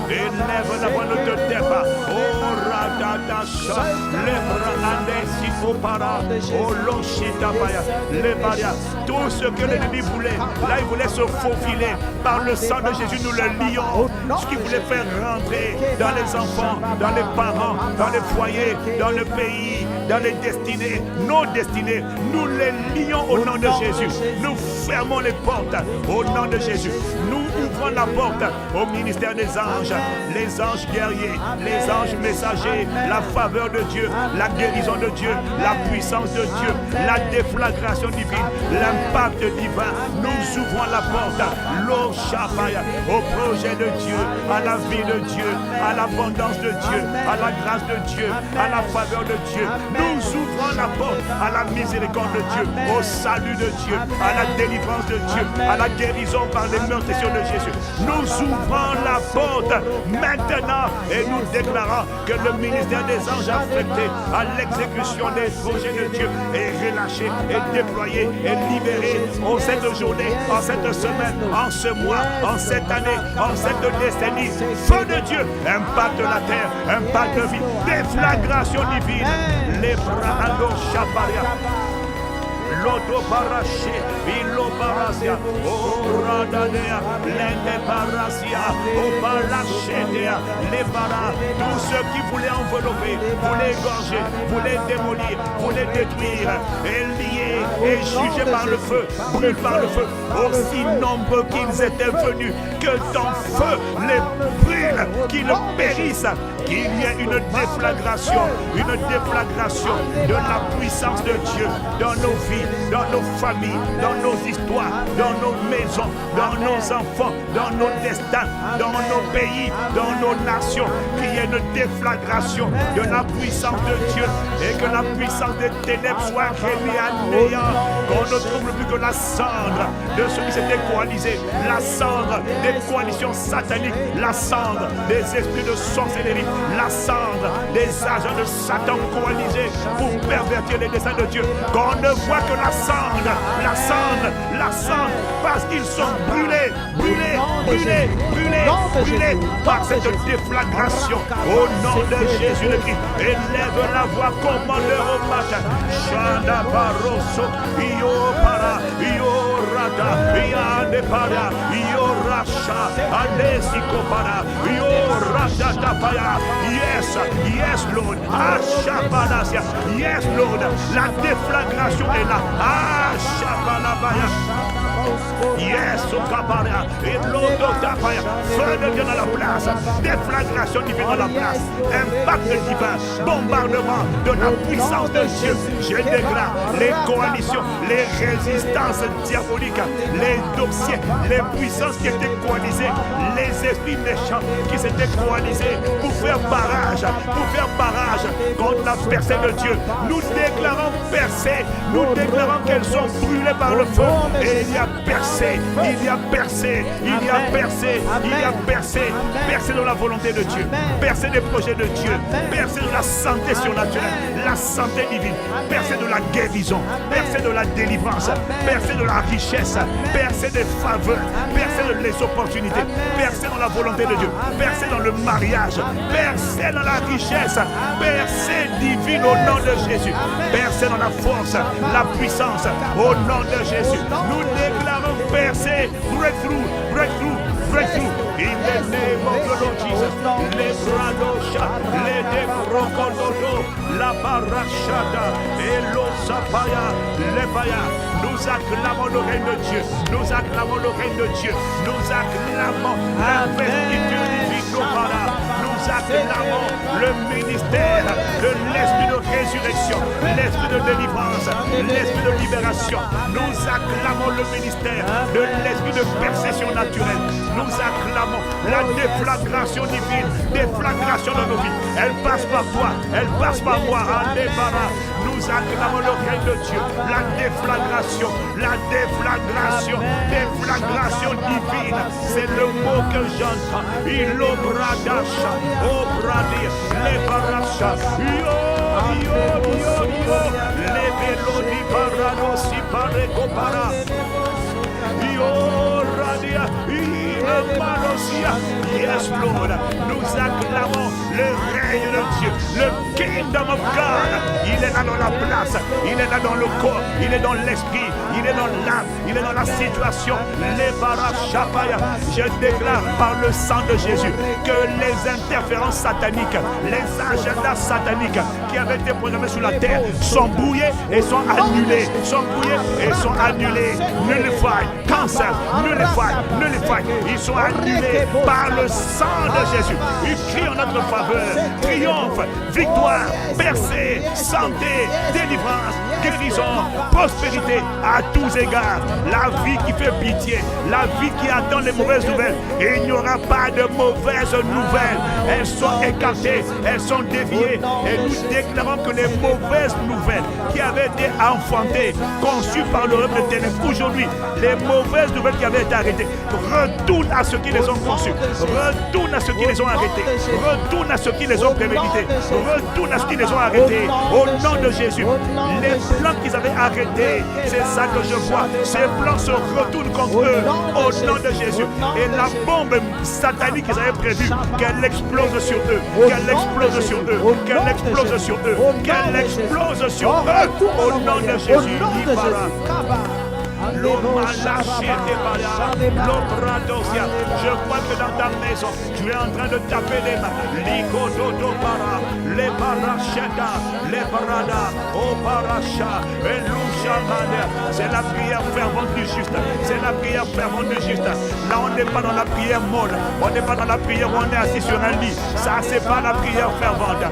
S10: Élève la voix, ne te tais pas. Oh radadasha, les branandesi, au para, au loshita baya, les baria. Tout ce que l'ennemi voulait, là il voulait se faufiler. Par le sang de Jésus, nous le lions. Ce qui voulait faire rentrer dans les enfants, dans les parents, dans les foyers, dans le pays, dans les destinées, nos destinées, nous les lions au nom de Jésus. Nous fermons les portes au nom de Jésus. Nous ouvrons la porte au ministère des anges, les anges guerriers, les anges messagers, la faveur de Dieu, la guérison de Dieu, la puissance de Dieu, la déflagration divine, l'impact divin. Nous ouvrons la porte, l'eau chapaya, au projet de Dieu, à la vie de Dieu, à l'abondance de Dieu, à la grâce de Dieu, à la faveur de Dieu. Nous ouvrons la porte à la miséricorde de Dieu, au salut de Dieu, à la délivrance de Dieu, à la guérison par les meurtrissures de Jésus. Nous ouvrons la porte maintenant et nous déclarons que le ministère des anges affectés à l'exécution des projets de Dieu est relâché, est déployé, est libéré en cette journée, en cette semaine, en ce mois, en cette année, en cette décennie. Feu de Dieu impacte la terre, impacte la vie, déflagration divine. Les bras à l'eau chaparia. L'auto paraché, ilo parasia, o radadea, l'ende parasia, o parachédea, les paras, tous ceux qui voulaient envelopper, voulaient égorger, voulaient démolir, voulaient détruire, et lier, et juger par le feu, brûle par le feu, aussi nombreux qu'ils étaient venus, que ton feu les brûle, qu'ils périssent, qu'il y ait une déflagration de la puissance de Dieu dans nos vies, dans nos familles, dans nos histoires, dans nos maisons, dans nos enfants, dans nos destins, dans nos pays, dans nos nations, qu'il y ait une déflagration de la puissance de Dieu et que la puissance des ténèbres soit réduite à néant, qu'on ne trouve plus que la cendre de ceux qui s'étaient coalisés, la cendre des coalitions sataniques, la cendre des esprits de sorcellerie, la cendre des agents de Satan coalisés pour pervertir les desseins de Dieu, qu'on ne voit que la cendre, parce qu'ils sont brûlés par cette déflagration. Au nom de Jésus le Christ, élève la voix, commandeur au matin. Shanda Barosso, Io Para, Io Rada, Iade Para, Io Rasha, Alesico Para, Io Rada Tapaya, Yes, Lord. Ashabalasia. Yes, Lord. La déflagration est là. Ashabalabaya. Yes, Okabaria. Et l'autre Tapaya. Feu devient dans la place. Déflagration divine dans la place. Impact divin. Bombardement de la puissance de Dieu. Je déclare les coalitions, les résistances diaboliques, les dossiers, les puissances qui étaient coalisées, les esprits méchants qui s'étaient coalisés pour faire barrage contre la percée de Dieu. Nous déclarons percée, nous déclarons qu'elles sont brûlées par le feu. Et il y a percé, il y a percé, il y a percé, il y a percé, percé dans la volonté de Dieu, percé des projets de Dieu, percé de la santé surnaturelle, la santé divine, percé de la guérison, percé de la délivrance, percé de la richesse, percé des faveurs, percé de les opportunités, percé dans la volonté de Dieu, percé dans le mariage, percé dans la richesse, percé divine au nom de Jésus, percé dans la force, la puissance au nom de Jésus. Nous déclarons percé, breakthrough, breakthrough, breakthrough. In the name of the Lord Jesus, les bradosha, les debrokododo, la barachada, et l'osapaya, les baya. Nous acclamons le règne de Dieu, nous acclamons le règne de Dieu, nous acclamons l'investiture divine globale. Nous acclamons le ministère de l'esprit de résurrection, l'esprit de délivrance, l'esprit de libération. Nous acclamons le ministère de l'esprit de percession naturelle. Nous acclamons la déflagration divine, déflagration de nos vies. Elle passe par toi, elle passe par moi. Nous acclamons le règne de Dieu, la déflagration, déflagration divine. C'est le mot que j'entends. Il obradasha, obradir, les baracha, les vélodis parados, si pareco para, radia, yes, Lord, nous acclamons le règne de Dieu, le kingdom of God. Il est là dans la place, il est là dans le corps, il est dans l'esprit, il est dans l'âme, il est dans la situation. Les barachapaya, je déclare par le sang de Jésus que les interférences sataniques, les agendas sataniques qui avaient été programmés sur la terre sont brouillés et sont annulés, nullified, cancel, nullified, ils sont annulés par le sang de Jésus. Ils crient en notre faveur, triomphe, victoire, percée, santé, délivrance, guérison, prospérité à tous égards. La vie qui fait pitié, la vie qui attend les mauvaises nouvelles. Et il n'y aura pas de mauvaises nouvelles. Elles sont écartées, elles sont déviées. Et nous déclarons que les mauvaises nouvelles qui avaient été enfantées, conçues par le rêve de ténèbres, aujourd'hui, les mauvaises nouvelles qui avaient été arrêtées, retournent à ceux qui les ont conçues, retournent à ceux qui les ont arrêtés, retournent à ceux qui les ont prémédités, retournent à ceux qui les ont arrêtés. Au nom de Jésus, les plans qu'ils avaient arrêtés, c'est ça que je vois. Ces plans se retournent contre eux au nom de Jésus. Et la bombe satanique qu'ils avaient prévue, qu'elle explose sur eux, qu'elle explose sur eux, qu'elle explose sur eux, qu'elle explose sur eux au nom de Jésus. Je crois que dans ta maison, tu es en train de taper les mains. Les paracheta, les parada, au paracha, et l'ouchamane. C'est la prière fervente du juste. C'est la prière fervente du juste. Là, on n'est pas dans la prière molle. On n'est pas dans la prière où on est assis sur un lit. Ça, c'est pas la prière fervente.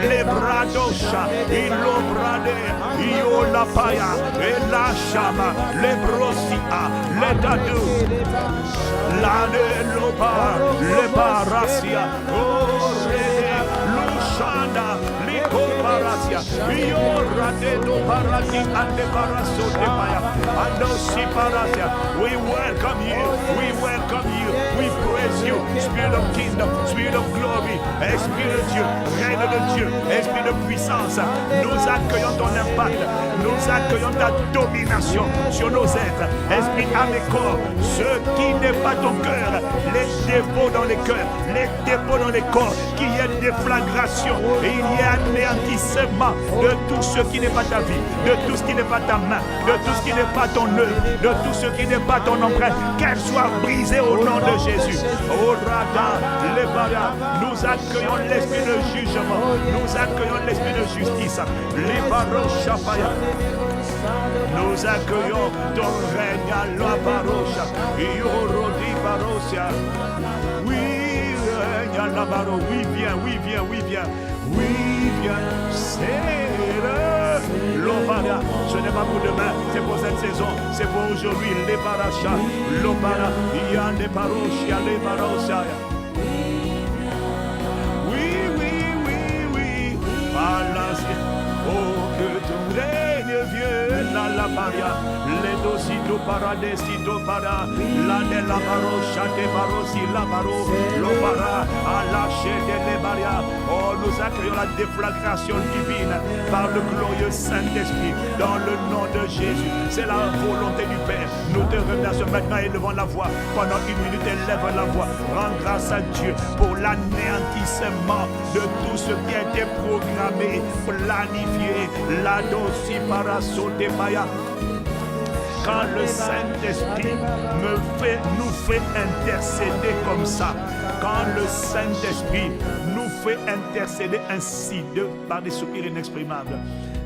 S10: Les bradosha, il l'obrade, il la paya. La chama, les brosia, les dadou, la nelopa, les barasia, l'ushanda, les coparasia, yorade do parati and the baraso de paya, and no siparasia. We welcome you, we praise you, Spirit of kingdom, Spirit of glory, Esprit de Dieu, règne de Dieu, Esprit de puissance. Nous accueillons ton impact, nous accueillons ta domination sur nos êtres, esprit, âme et corps. Ce qui n'est pas ton cœur, les dévots dans les cœurs, les dépôt dans les corps, qu'il y ait déflagration et il y ait anéantissement de tout ce qui n'est pas ta vie, de tout ce qui n'est pas ta main, de tout ce qui n'est pas ton œuvre, de tout ce qui n'est pas ton empreinte, qu'elle soit brisée au nom de Jésus. Oh Rada, les Bara, nous accueillons l'esprit de jugement, nous accueillons l'esprit de justice, les Baros Shapaya. Nous accueillons ton règne à la Barosha, Yorodi Barosia. Oui, règne à la Baro, oui, viens, oui, viens, oui, viens, oui, viens, c'est l'Obara. Ce n'est pas pour demain, c'est pour cette saison, c'est pour aujourd'hui. Les Barachas, l'Obara, il y a les Baroshia, les Barosia. Oui, oui, oui, oui, oh, que ton règne vienne à la paria, les dositos paradesitos para, la de la barocha de barosi, la baro, l'obara, à lâcher de l'ébaria. Oh, nous accueillons la déflagration divine par le glorieux Saint-Esprit dans le nom de Jésus. C'est la volonté du Père. Nous te remercions maintenant, élevons la voix. Pendant une minute, élève la voix. Rends grâce à Dieu pour l'anéantissement de tout ce qui a été programmé, planifié, la dosi para sauter paya. Quand le Saint-Esprit nous fait intercéder comme ça, quand le Saint-Esprit nous fait intercéder ainsi par des soupirs inexprimables,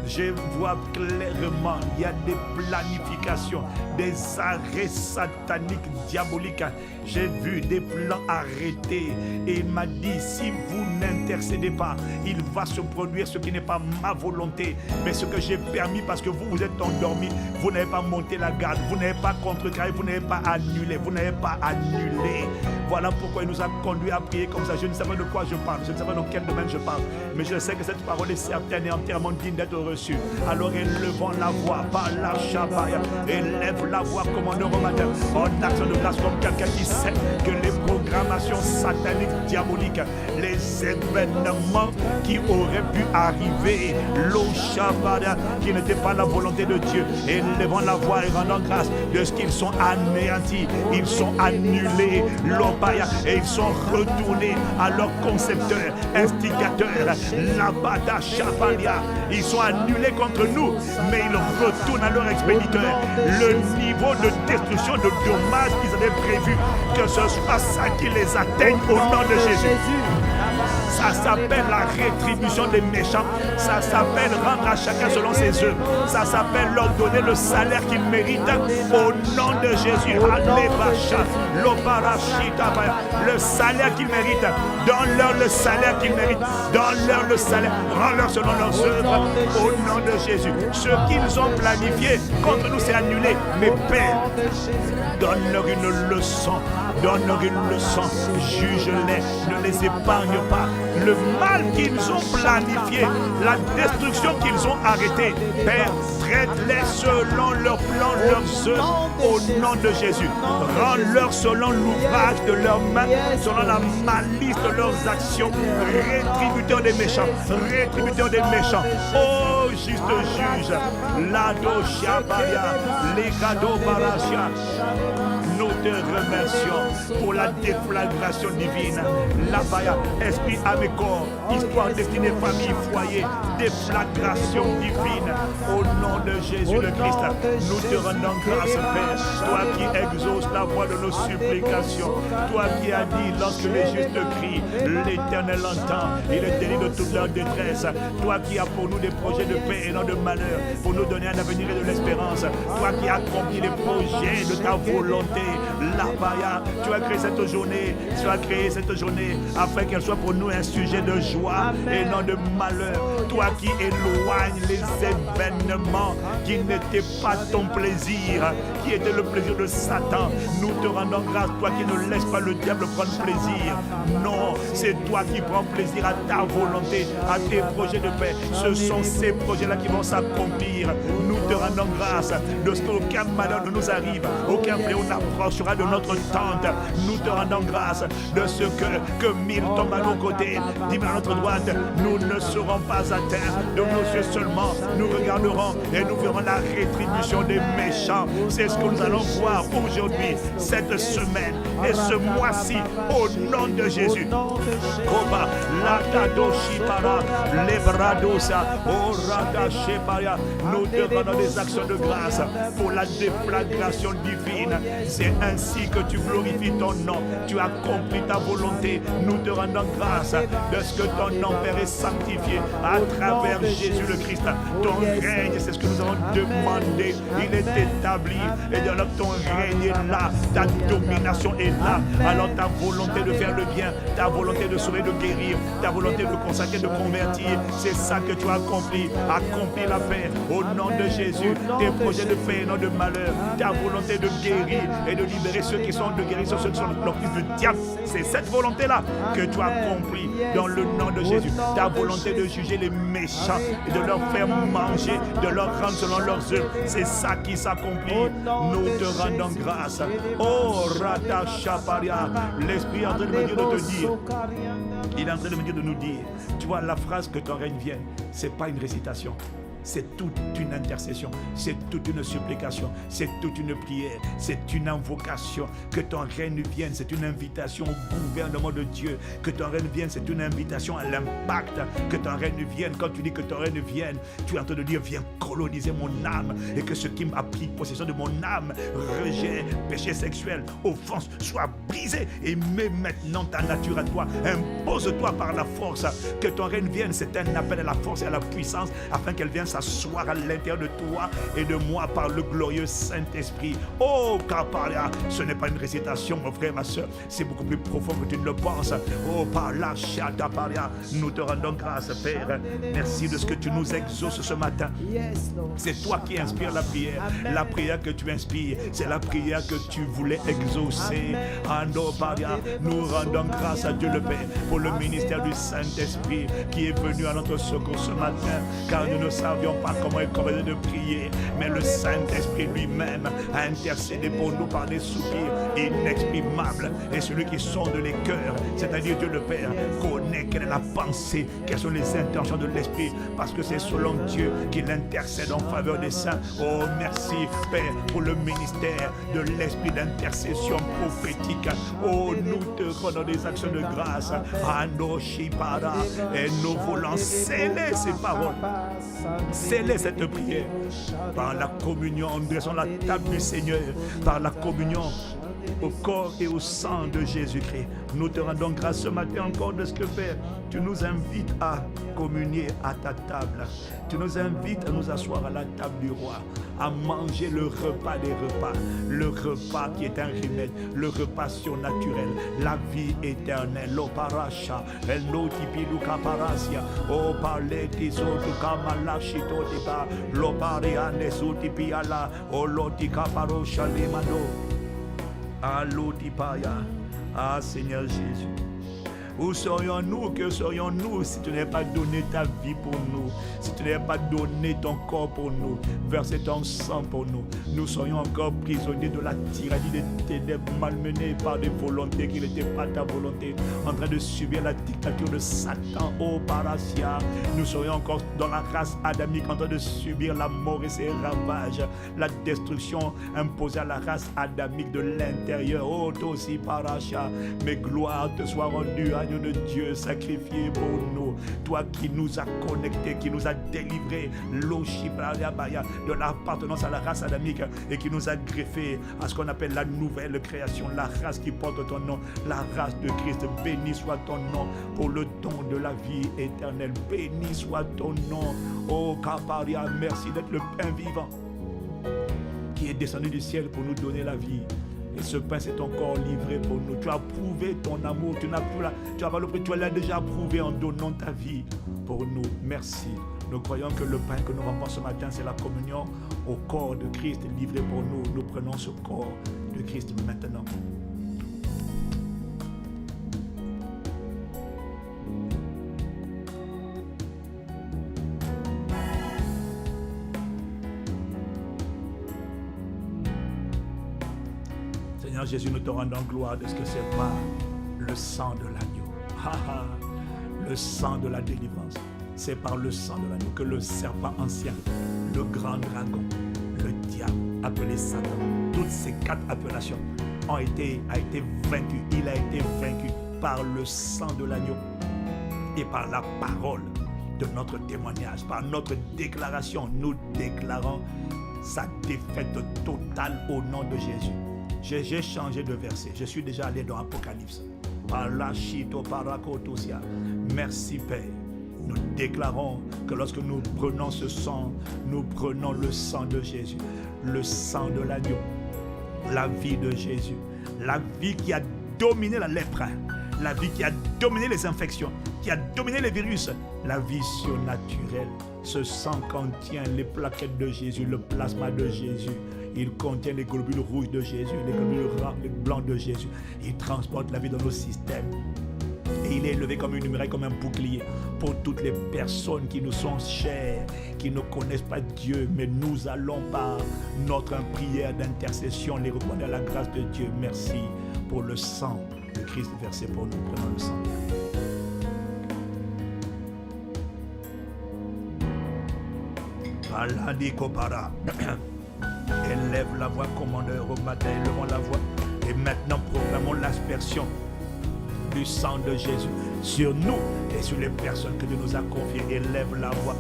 S10: je vois clairement, il y a des planifications, des arrêts sataniques, diaboliques. J'ai vu des plans arrêtés et il m'a dit, si vous n'intercédez pas, il va se produire ce qui n'est pas ma volonté, mais ce que j'ai permis parce que vous êtes endormis, vous n'avez pas monté la garde, vous n'avez pas contrecarré, vous n'avez pas annulé, vous n'avez pas annulé. Voilà pourquoi il nous a conduit à prier comme ça. Je ne sais pas de quoi je parle, je ne sais pas dans quel domaine je parle, mais je sais que cette parole est certaine et entièrement digne d'être reçue. Alors élevons la voix par la Shabaya, élève la voix comme un heure au matin, en action de grâce comme quelqu'un qui sait que les programmations sataniques, diaboliques, les événements qui auraient pu arriver, l'eau Shabaya, qui n'était pas la volonté de Dieu, élevons la voix et rendons grâce de ce qu'ils sont anéantis, ils sont annulés, l'Obaya, et ils sont retournés à leur concepteur, instigateur, l'Abada Shabaya. Ils sont annulés contre nous, mais ils retournent à leur expéditeur. Le niveau de destruction, de dommages qu'ils avaient prévu, que ce soit ça qui les atteigne au nom de Jésus. Ça s'appelle la rétribution des méchants. Ça s'appelle rendre à chacun selon ses œuvres. Ça s'appelle leur donner le salaire qu'ils méritent au nom de Jésus. Le salaire qu'ils méritent. Donne-leur le salaire qu'ils méritent. Donne-leur le salaire. Rends-leur selon leurs œuvres au nom de Jésus. Ce qu'ils ont planifié contre nous, c'est annulé. Mais Père, donne-leur une leçon. Donne-leur une leçon, juge-les, ne les épargne pas. Le mal qu'ils ont planifié, la destruction qu'ils ont arrêtée, Père, traite-les selon leurs plans, leurs œuvres, au nom de Jésus. Rends-leur selon l'ouvrage de leurs mains, selon la malice de leurs actions. Rétributeurs des méchants, rétributeurs des méchants. Oh, juste juge, Lado Shabaya, Legado Barashia. Nous te remercions pour la déflagration divine. Labaya, esprit, âme et corps, histoire, destinée, famille, foyer, déflagration divine. Au nom de Jésus le Christ, nous te rendons grâce, Père. Toi qui exauces la voix de nos supplications. Toi qui as dit, lorsque les justes crient, l'Éternel entend. Il est délivré de toute leur détresse. Toi qui as pour nous des projets de paix et non de malheur, pour nous donner un avenir et de l'espérance. Toi qui as accompli les projets de ta volonté. Labaya, tu as créé cette journée, afin qu'elle soit pour nous un sujet de joie et non de malheur. Toi qui éloignes les événements qui n'étaient pas ton plaisir, qui étaient le plaisir de Satan, nous te rendons grâce, toi qui ne laisses pas le diable prendre plaisir. Non, c'est toi qui prends plaisir à ta volonté, à tes projets de paix. Ce sont ces projets-là qui vont s'accomplir. Nous te rendons grâce de ce qu'aucun malheur ne nous arrive, aucun fléau n'approchera bras de notre tente. Nous te rendons grâce de ce que 1000 tombent à nos côtés, 10 000 à notre droite. Nous ne serons pas atteints. De nos yeux seulement, nous regarderons et nous verrons la rétribution des méchants. C'est ce que nous allons voir aujourd'hui, cette semaine et ce mois-ci, au nom de Jésus. Koba, Latado Shipara, Lebradosa, Orada Shepaya. Nous te rendons des actions de grâce pour la déflagration divine. C'est ainsi que tu glorifies ton nom. Tu accomplis ta volonté. Nous te rendons grâce de ce que ton nom, Père, est sanctifié à travers Jésus le Christ. Ton règne, c'est ce que nous avons demandé. Il est établi. Et dans ton règne est là. Ta domination est là. Alors ta volonté de faire le bien, ta volonté de sauver, de guérir, ta volonté de consacrer, de convertir, c'est ça que tu as accompli. Accomplis la paix au nom de Jésus. Tes projets de paix et non de malheur. Ta volonté de guérir et de libérer ceux qui sont de guérir, ceux qui sont l'emprise du diable. C'est cette volonté-là que tu as accompli dans le nom de Jésus. Ta volonté de juger les méchants et de leur faire manger, de leur rendre selon leurs œuvres. C'est ça qui s'accomplit. Nous te rendons grâce. Oh, Rata Shaparia. L'Esprit est en train de me dire de te dire. Il est en train de me dire de nous dire. Tu vois, la phrase que ton règne vienne, c'est pas une récitation. C'est toute une intercession, c'est toute une supplication, c'est toute une prière, c'est une invocation. Que ton règne vienne, c'est une invitation au gouvernement de Dieu. Que ton règne vienne, c'est une invitation à l'impact. Que ton règne vienne, quand tu dis que ton règne vienne, tu es en train de dire, viens coloniser mon âme. Et que ce qui m'a pris possession de mon âme, rejet, péché sexuel, offense, soit brisé. Et mets maintenant ta nature à toi, impose-toi par la force. Que ton règne vienne, c'est un appel à la force et à la puissance, afin qu'elle vienne s'asseoir à l'intérieur de toi et de moi par le glorieux Saint-Esprit. Oh, Kaparia, ce n'est pas une récitation, mon frère, ma soeur, c'est beaucoup plus profond que tu ne le penses. Oh, par la Shataparia, nous te rendons grâce, Père. Merci de ce que tu nous exauces ce matin. C'est toi qui inspires la prière que tu inspires, c'est la prière que tu voulais exaucer. Ando Paria, nous rendons grâce à Dieu le Père pour le ministère du Saint-Esprit qui est venu à notre secours ce matin, car nous ne savions pas comment il convenait de prier, mais le Saint-Esprit lui-même a intercédé pour nous par des soupirs inexprimables. Et celui qui sonde les cœurs, c'est-à-dire Dieu le Père, connaît quelle est la pensée, quelles sont les intentions de l'Esprit, parce que c'est selon Dieu qu'il intercède en faveur des saints. Oh, merci Père pour le ministère de l'Esprit d'intercession prophétique. Oh, nous te rendons des actions de grâce à nos Shipara, et nous voulons sceller ces paroles. Scellez cette prière par la communion, en dressant la table du Seigneur, par la communion au corps et au sang de Jésus-Christ. Nous te rendons grâce ce matin encore de ce que Père, tu nous invites à communier à ta table. Tu nous invites à nous asseoir à la table du roi, à manger le repas des repas, le repas qui est un remède, le repas surnaturel, la vie éternelle. O paracha, el notipi luka parasia, o parleti sotu kamalashito tipa, lo pariane sotipi ala, o lotika parosha limano. Allô, Tipaya. Ah, Seigneur Jésus. Où serions-nous, que serions-nous si tu n'avais pas donné ta vie pour nous, si tu n'avais pas donné ton corps pour nous, versé ton sang pour nous? Nous serions encore prisonniers de la tyrannie des ténèbres, malmenés par des volontés qui n'étaient pas ta volonté, en train de subir la dictature de Satan, oh Parasia. Nous serions encore dans la race adamique, en train de subir la mort et ses ravages, la destruction imposée à la race adamique de l'intérieur, oh Tosi Parasia. Mais gloire te soit rendue, de Dieu sacrifié pour nous, toi qui nous as connectés, qui nous as délivrés de l'appartenance à la race adamique et qui nous a greffés à ce qu'on appelle la nouvelle création, la race qui porte ton nom, la race de Christ. Béni soit ton nom pour le don de la vie éternelle. Béni soit ton nom, oh Kaparia. Merci d'être le pain vivant qui est descendu du ciel pour nous donner la vie. Et ce pain, c'est ton corps livré pour nous. Tu as prouvé ton amour. Tu l'as déjà prouvé en donnant ta vie pour nous. Merci. Nous croyons que le pain que nous rendons ce matin, c'est la communion au corps de Christ livré pour nous. Nous prenons ce corps de Christ maintenant. Seigneur Jésus, nous te rendons gloire de ce que c'est par le sang de l'agneau. Le sang de la délivrance. C'est par le sang de l'agneau que le serpent ancien, le grand dragon, le diable, appelé Satan, toutes ces 4 appellations a été vaincu. Il a été vaincu par le sang de l'agneau et par la parole de notre témoignage, par notre déclaration. Nous déclarons sa défaite totale au nom de Jésus. J'ai changé de verset. Je suis déjà allé dans Apocalypse. Merci Père. Nous déclarons que lorsque nous prenons ce sang, nous prenons le sang de Jésus, le sang de l'agneau, la vie de Jésus, la vie qui a dominé la lèpre, la vie qui a dominé les infections, qui a dominé les virus, la vie surnaturelle. Ce sang contient les plaquettes de Jésus, le plasma de Jésus. Il contient les globules rouges de Jésus, les globules blancs de Jésus. Il transporte la vie dans nos systèmes. Et il est élevé comme une muraille, comme un bouclier pour toutes les personnes qui nous sont chères, qui ne connaissent pas Dieu, mais nous allons par notre prière d'intercession les reconnaître à la grâce de Dieu. Merci pour le sang de Christ versé pour nous. Prenons le sang. Élève la voix, commandeur au matin, élevons la voix. Et maintenant, proclamons l'aspersion du sang de Jésus sur nous et sur les personnes que Dieu nous a confiées. Élève la voix.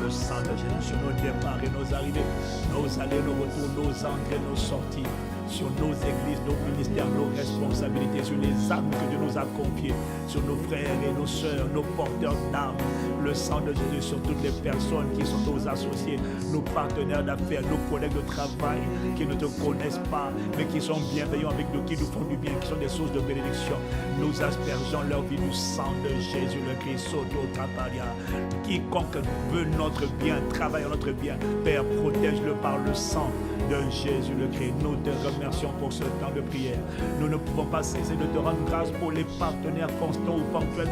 S10: Le sang de Jésus sur nos départs et nos arrivées, nos allées, nos retours, nos entrées, nos sorties, sur nos églises, nos ministères, nos responsabilités, sur les âmes que Dieu nous a confiées, sur nos frères et nos sœurs, nos porteurs d'âmes. Le sang de Jésus sur toutes les personnes qui sont nos associés, nos partenaires d'affaires, nos collègues de travail qui ne te connaissent pas, mais qui sont bienveillants avec nous, qui nous font du bien, qui sont des sources de bénédiction. Nous aspergeons leur vie du sang de Jésus le Christ. Quiconque veut notre bien, travaille à notre bien, Père, protège-le par le sang de Jésus le Christ. Nous te remercions pour ce temps de prière. Nous ne pouvons pas cesser de te rendre grâce pour les partenaires constants ou ponctuels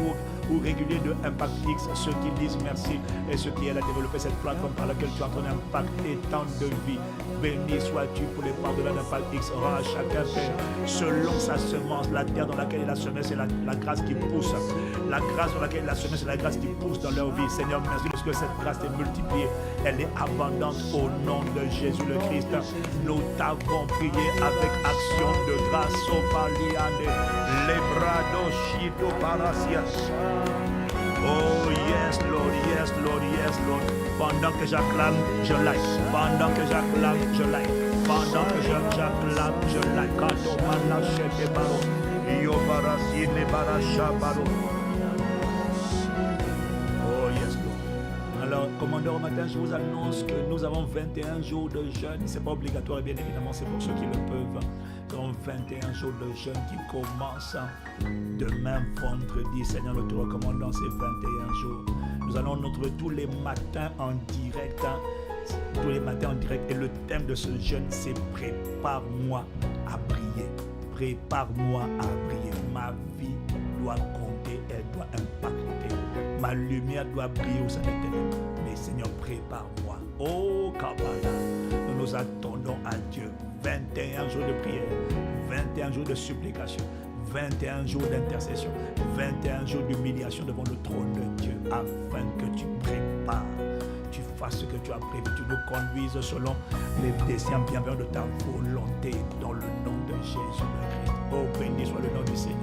S10: ou réguliers de Impact X, ceux qui disent merci et ceux qui aident à développer cette plateforme par laquelle tu as ton impact et tant de vie. Béni sois-tu pour les partenaires d'Impact X. Rends à chacun, Père, selon sa semence, la terre dans laquelle il a semé, c'est la grâce qui pousse. La grâce dans laquelle il a semé, c'est la grâce qui pousse dans leur vie. Seigneur, merci parce que cette grâce est multipliée. Elle est abondante au nom de Jésus le Christ. Nous t'avons prié avec action de grâce au paliane. Les bras d'Oshito Parasias. Oh yes Lord, yes Lord, yes Lord. Pendant que j'acclame, je like. Pendant que j'acclame, je like. Pendant que j'acclame, je like. Kato Manache de Baro. Yo Barasi ne Barasha Baro. Oh yes Lord. Alors, commandeur, au matin, je vous annonce que nous avons 21 jours de jeûne. Ce n'est pas obligatoire, bien évidemment, c'est pour ceux qui le peuvent. Nous avons 21 jours de jeûne qui commencent demain, vendredi. Seigneur, nous te recommandons ces 21 jours. Nous allons nous retrouver tous les matins en direct. Tous les matins en direct. Et le thème de ce jeûne, c'est « Prépare-moi à prier ». Prépare-moi à prier. Ma vie doit compter, elle doit impacter. Ma lumière doit briller au sein des ténèbres. Mais Seigneur, prépare-moi. Oh, Kabbalah, nous nous attendons à Dieu. 21 jours de prière, 21 jours de supplication, 21 jours d'intercession, 21 jours d'humiliation devant le trône de Dieu, afin que tu prépares, tu fasses ce que tu as prévu, tu nous conduises selon les desseins bienveillants de ta volonté, dans le nom de Jésus le Christ. Oh, béni soit le nom du Seigneur.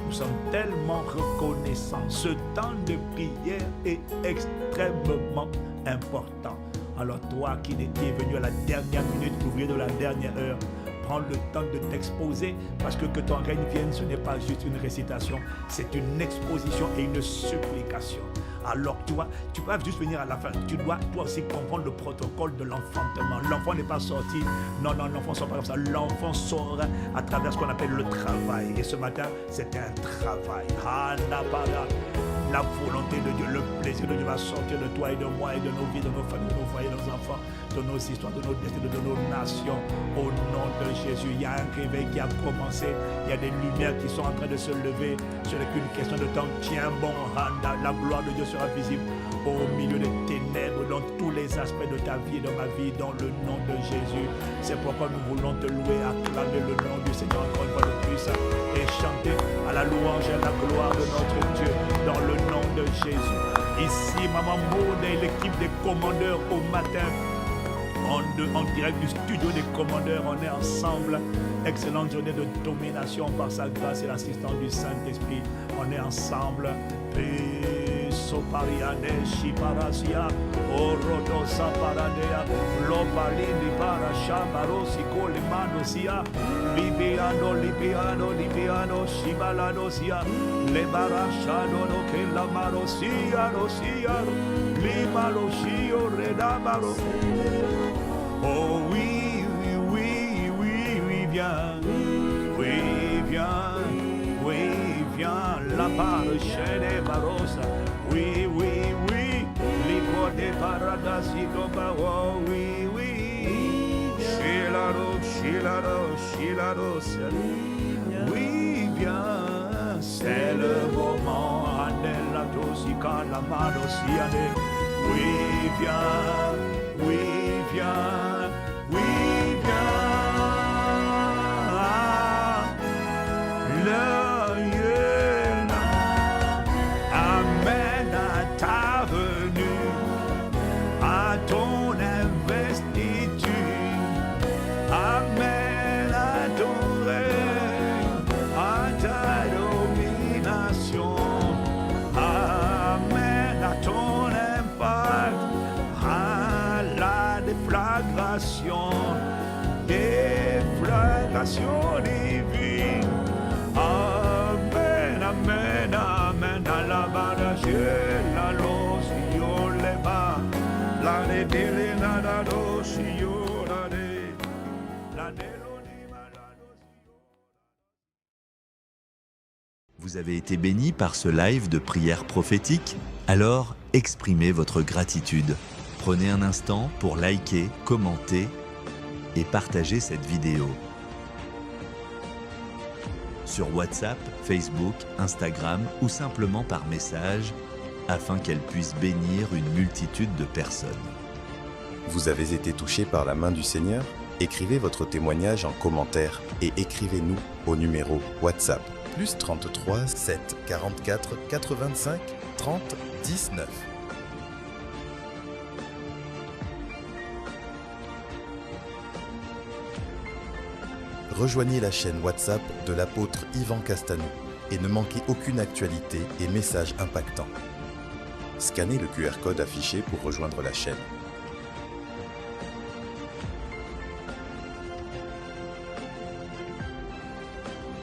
S10: Nous sommes tellement reconnaissants. Ce temps de prière est extrêmement important. Alors toi qui es venu à la dernière minute, l'ouvrier de la dernière heure, prends le temps de t'exposer, parce que ton règne vienne, ce n'est pas juste une récitation, c'est une exposition et une supplication. Alors tu vas juste venir à la fin. Tu dois toi aussi comprendre le protocole de l'enfantement. L'enfant n'est pas sorti. Non, l'enfant ne sort pas comme ça. L'enfant sort à travers ce qu'on appelle le travail. Et ce matin, c'était un travail. La volonté de Dieu, le plaisir de Dieu va sortir de toi et de moi et de nos vies, de nos familles, de nos foyers, de nos enfants, de nos histoires, de nos destinées, de nos nations. Au nom de Jésus, il y a un réveil qui a commencé. Il y a des lumières qui sont en train de se lever. Ce n'est qu'une question de temps. Tiens bon, la gloire de Dieu sera visible au milieu des ténèbres, dans tous les aspects de ta vie et de ma vie, dans le nom de Jésus. C'est pourquoi nous voulons te louer, acclamer le nom du Seigneur encore une fois de plus et chanter à la louange et à la gloire de notre Dieu dans le nom de Jésus. Ici, Maman Maud et l'équipe des commandeurs au matin, en direct du studio des commandeurs, on est ensemble. Excellente journée de domination par sa grâce et l'assistance du Saint-Esprit. On est ensemble. Sopariane Shiparasia, Orodosa Paradea, Lopalini Parashabarosi Colemanosia, Libiano, Shibaladosia, Lebarashado, Kela Marosia, Rosia, Limaroshio, Redabaro. Oh oui, viens, la parachène barossa. Oui, l'icône paradasito bao, oui, Shilaros, oui, viens, c'est le moment, Anella Tosika, la Madosiane, oui, viens, amène à ta venue, à ton investiture, amène à ton règne, à ta domination, amène à ton impact, à la déflagration divine. Amen, à la barrage, la losio leva, la redele nada dosio, la delonima la dosio.
S9: Vous avez été béni par ce live de prière prophétique? Alors, exprimez votre gratitude. Prenez un instant pour liker, commenter et partager cette vidéo. Sur WhatsApp, Facebook, Instagram ou simplement par message, afin qu'elle puisse bénir une multitude de personnes.
S8: Vous avez été touché par la main du Seigneur? Écrivez votre témoignage en commentaire et écrivez-nous au numéro WhatsApp +33 7 44 85 30 19. Rejoignez la chaîne WhatsApp de l'apôtre Yvan Castanou et ne manquez aucune actualité et message impactant. Scannez le QR code affiché pour rejoindre la chaîne.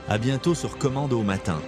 S9: À bientôt sur Commando Matin.